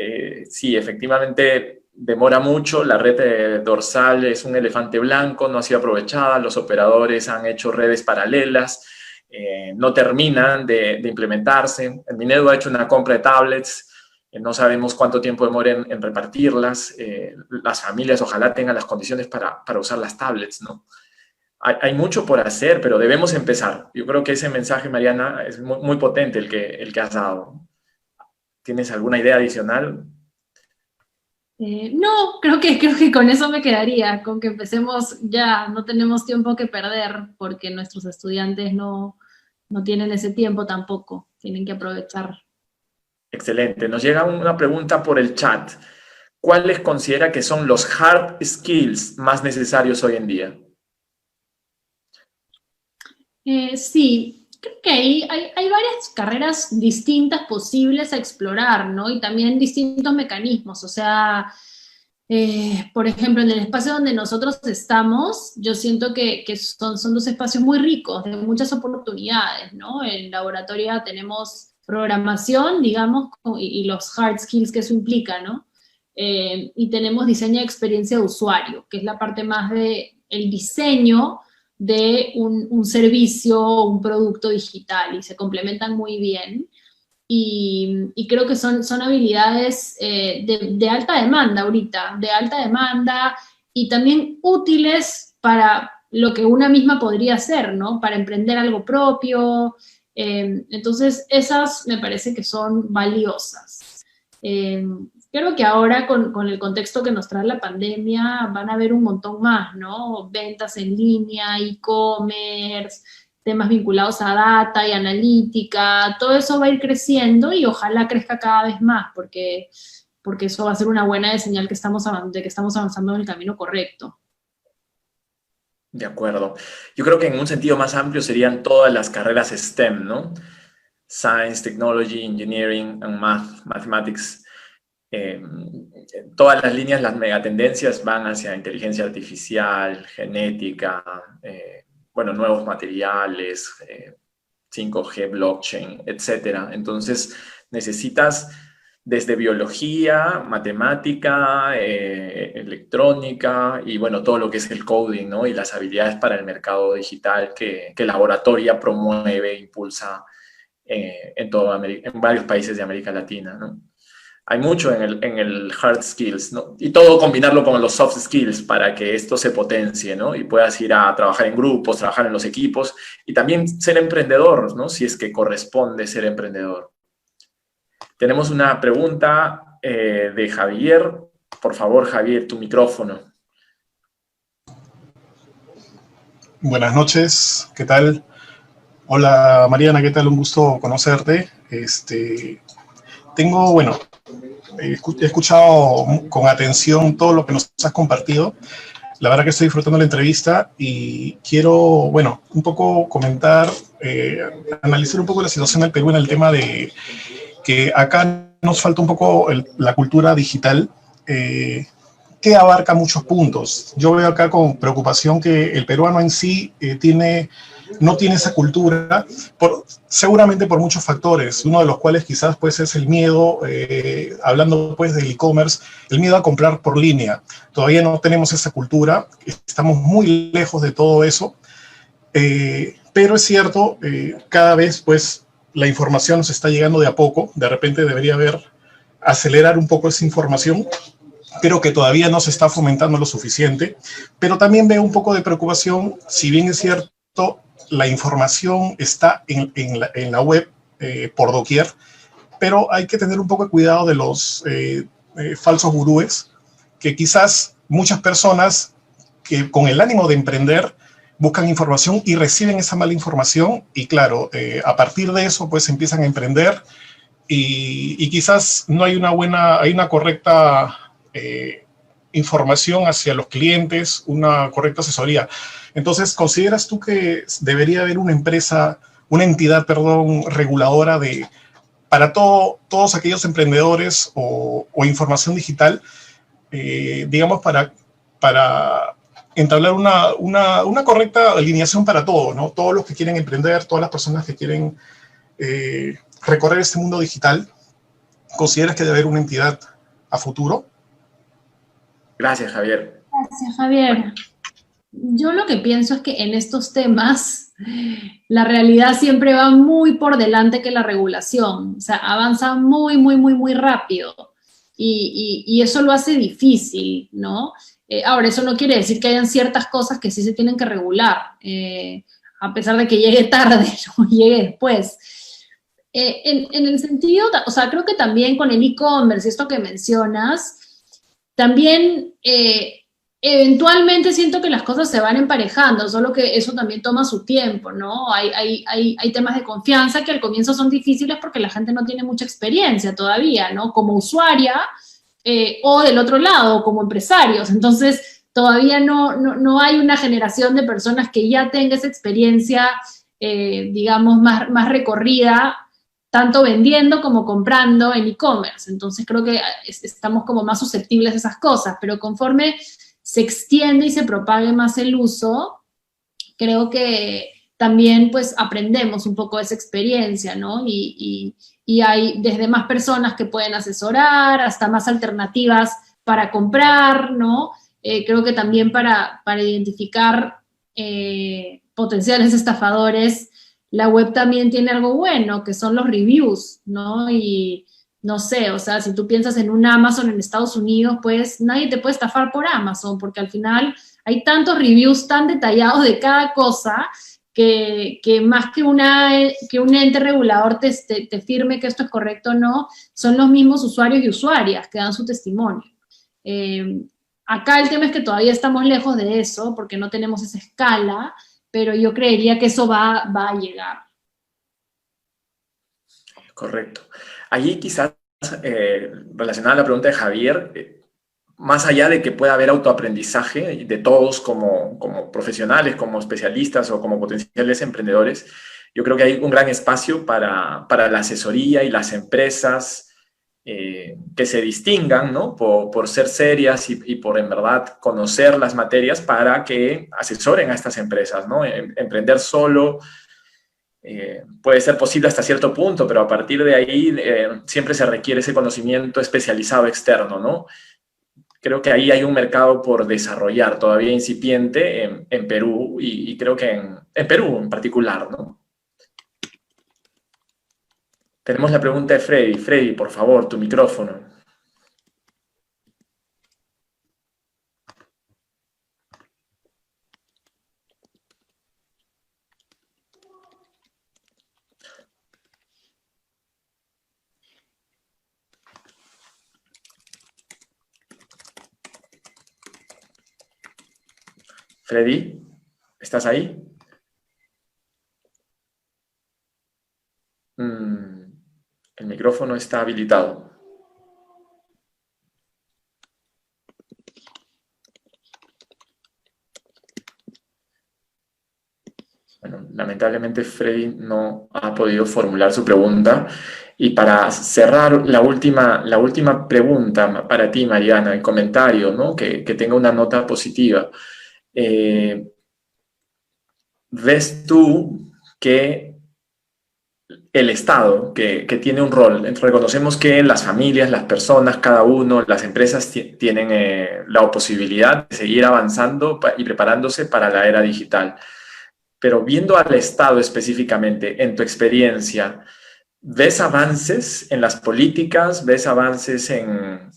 sí, efectivamente demora mucho, la red dorsal es un elefante blanco, no ha sido aprovechada, los operadores han hecho redes paralelas, no terminan de implementarse. El Minedu ha hecho una compra de tablets, no sabemos cuánto tiempo demora en repartirlas, las familias ojalá tengan las condiciones para usar las tablets, ¿no? Hay mucho por hacer, pero debemos empezar. Yo creo que ese mensaje, Mariana, es muy potente el que has dado. ¿Tienes alguna idea adicional? No, creo que con eso me quedaría, con que empecemos ya, no tenemos tiempo que perder, porque nuestros estudiantes no tienen ese tiempo tampoco, tienen que aprovechar. Excelente. Nos llega una pregunta por el chat. ¿Cuáles considera que son los hard skills más necesarios hoy en día? Sí, creo que hay varias carreras distintas posibles a explorar, ¿no? Y también distintos mecanismos, o sea, por ejemplo, en el espacio donde nosotros estamos, yo siento que son dos espacios muy ricos, de muchas oportunidades, ¿no? En laboratorio tenemos programación, digamos, y los hard skills que eso implica, ¿no? Y tenemos diseño de experiencia de usuario, que es la parte más de el diseño de un servicio o un producto digital, y se complementan muy bien. Y creo que son habilidades de alta demanda ahorita, de alta demanda y también útiles para lo que una misma podría hacer, ¿no? Para emprender algo propio. Entonces, esas me parece que son valiosas. Creo que ahora con el contexto que nos trae la pandemia van a haber un montón más, ¿no? Ventas en línea, e-commerce, temas vinculados a data y analítica, todo eso va a ir creciendo y ojalá crezca cada vez más, porque eso va a ser una buena señal de que estamos avanzando en el camino correcto. De acuerdo. Yo creo que en un sentido más amplio serían todas las carreras STEM, ¿no? Science, Technology, Engineering and Mathematics. Todas las líneas, las megatendencias van hacia inteligencia artificial, genética, nuevos materiales, 5G, blockchain, etc. Entonces, necesitas desde biología, matemática, electrónica y bueno, todo lo que es el coding, ¿no? Y las habilidades para el mercado digital que Laboratoria promueve e impulsa en varios países de América Latina, ¿no? Hay mucho en el hard skills, ¿no? Y todo combinarlo con los soft skills para que esto se potencie, ¿no? Y puedas ir a trabajar en grupos, trabajar en los equipos y también ser emprendedor, ¿no? Si es que corresponde ser emprendedor. Tenemos una pregunta de Javier. Por favor, Javier, tu micrófono. Buenas noches, ¿qué tal? Hola Mariana, ¿qué tal? Un gusto conocerte. He escuchado con atención todo lo que nos has compartido. La verdad que estoy disfrutando la entrevista y quiero, bueno, un poco comentar, analizar un poco la situación del Perú en el tema de que acá nos falta un poco la cultura digital, que abarca muchos puntos. Yo veo acá con preocupación que el peruano en sí no tiene esa cultura, seguramente por muchos factores, uno de los cuales quizás pues es el miedo, hablando pues del e-commerce, el miedo a comprar por línea. Todavía no tenemos esa cultura, estamos muy lejos de todo eso, pero es cierto, cada vez pues la información nos está llegando de a poco, de repente debería acelerar un poco esa información. Creo que todavía no se está fomentando lo suficiente, pero también veo un poco de preocupación, si bien es cierto, la información está en la web por doquier, pero hay que tener un poco de cuidado de los falsos gurúes, que quizás muchas personas que con el ánimo de emprender buscan información y reciben esa mala información y claro, a partir de eso pues empiezan a emprender y quizás no hay una correcta información hacia los clientes, una correcta asesoría. Entonces, ¿consideras tú que debería haber una entidad reguladora para todos aquellos emprendedores o información digital, digamos, para entablar una correcta alineación para todos, ¿no? Todos los que quieren emprender, todas las personas que quieren recorrer este mundo digital, ¿consideras que debe haber una entidad a futuro? Gracias, Javier. Gracias, Javier. Yo lo que pienso es que en estos temas la realidad siempre va muy por delante que la regulación. O sea, avanza muy, muy, muy, muy rápido. Y eso lo hace difícil, ¿no? Ahora, eso no quiere decir que hayan ciertas cosas que sí se tienen que regular, a pesar de que llegue tarde, no llegue después. En el sentido, o sea, creo que también con el e-commerce, esto que mencionas, también eventualmente siento que las cosas se van emparejando, solo que eso también toma su tiempo, ¿no? Hay temas de confianza que al comienzo son difíciles porque la gente no tiene mucha experiencia todavía, ¿no? Como usuaria o del otro lado, como empresarios. Entonces, todavía no hay una generación de personas que ya tenga esa experiencia, digamos, más recorrida, tanto vendiendo como comprando en e-commerce. Entonces creo que estamos como más susceptibles a esas cosas, pero conforme se extiende y se propague más el uso, creo que también pues aprendemos un poco de esa experiencia, ¿no? Y hay desde más personas que pueden asesorar, hasta más alternativas para comprar, ¿no? Creo que también para identificar potenciales estafadores, la web también tiene algo bueno, que son los reviews, ¿no? Y no sé, o sea, si tú piensas en un Amazon en Estados Unidos, pues nadie te puede estafar por Amazon, porque al final hay tantos reviews tan detallados de cada cosa que más que un ente regulador te firme que esto es correcto o no, son los mismos usuarios y usuarias que dan su testimonio. Acá el tema es que todavía estamos lejos de eso, porque no tenemos esa escala, pero yo creería que eso va a llegar. Correcto. Allí quizás, relacionada a la pregunta de Javier, más allá de que pueda haber autoaprendizaje de todos como profesionales, como especialistas o como potenciales emprendedores, yo creo que hay un gran espacio para la asesoría y las empresas que se distingan, ¿no? por ser serias y por en verdad conocer las materias para que asesoren a estas empresas, ¿no? Emprender solo Puede ser posible hasta cierto punto, pero a partir de ahí siempre se requiere ese conocimiento especializado externo, ¿no? Creo que ahí hay un mercado por desarrollar, todavía incipiente en Perú, y creo que en Perú en particular, ¿no? Tenemos la pregunta de Freddy. Freddy, por favor, tu micrófono. Freddy, ¿estás ahí? El micrófono está habilitado. Bueno, lamentablemente Freddy no ha podido formular su pregunta. Y para cerrar, la última pregunta para ti, Mariana, el comentario, ¿no? Que tenga una nota positiva. ¿Ves tú que el Estado, que tiene un rol? Reconocemos que las familias, las personas, cada uno, las empresas tienen la posibilidad de seguir avanzando y preparándose para la era digital. Pero viendo al Estado específicamente, en tu experiencia, ¿ves avances en las políticas? ¿Ves avances en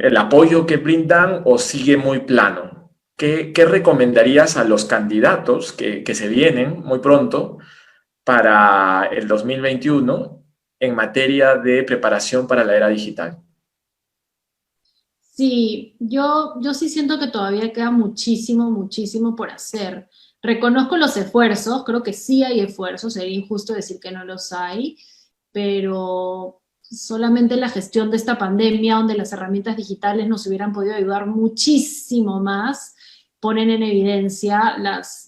el apoyo que brindan o sigue muy plano? ¿Qué recomendarías a los candidatos que se vienen muy pronto para el 2021 en materia de preparación para la era digital? Sí, yo sí siento que todavía queda muchísimo, muchísimo por hacer. Reconozco los esfuerzos, creo que sí hay esfuerzos, sería injusto decir que no los hay, pero solamente la gestión de esta pandemia, donde las herramientas digitales nos hubieran podido ayudar muchísimo más, ponen en evidencia las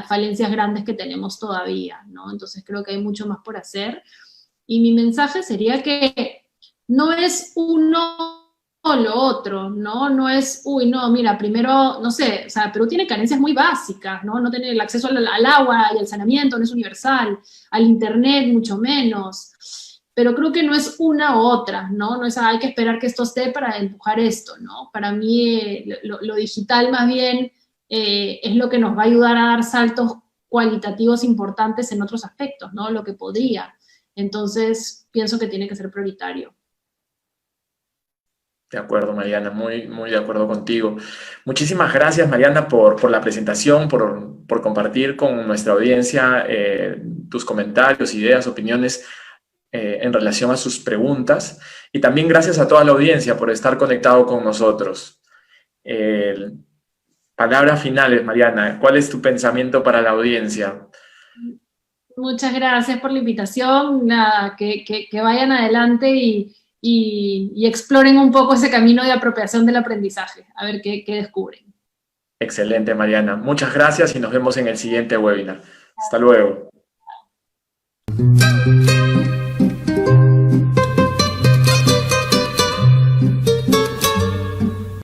falencias grandes que tenemos todavía, ¿no? Entonces creo que hay mucho más por hacer. Y mi mensaje sería que no es uno o lo otro, ¿no? No es, uy, no, mira, primero, no sé, o sea, Perú tiene carencias muy básicas, ¿no? No tiene el acceso al agua y al saneamiento, no es universal, al internet mucho menos, pero creo que no es una u otra, ¿no? No es, hay que esperar que esto esté para empujar esto, ¿no? Para mí lo digital más bien es lo que nos va a ayudar a dar saltos cualitativos importantes en otros aspectos, ¿no? Lo que podría. Entonces, pienso que tiene que ser prioritario. De acuerdo, Mariana, muy, muy de acuerdo contigo. Muchísimas gracias, Mariana, por la presentación, por compartir con nuestra audiencia tus comentarios, ideas, opiniones en relación a sus preguntas. Y también gracias a toda la audiencia por estar conectado con nosotros. Palabras finales, Mariana. ¿Cuál es tu pensamiento para la audiencia? Muchas gracias por la invitación. Nada, que vayan adelante y exploren un poco ese camino de apropiación del aprendizaje, a ver qué descubren. Excelente, Mariana. Muchas gracias y nos vemos en el siguiente webinar. Hasta luego.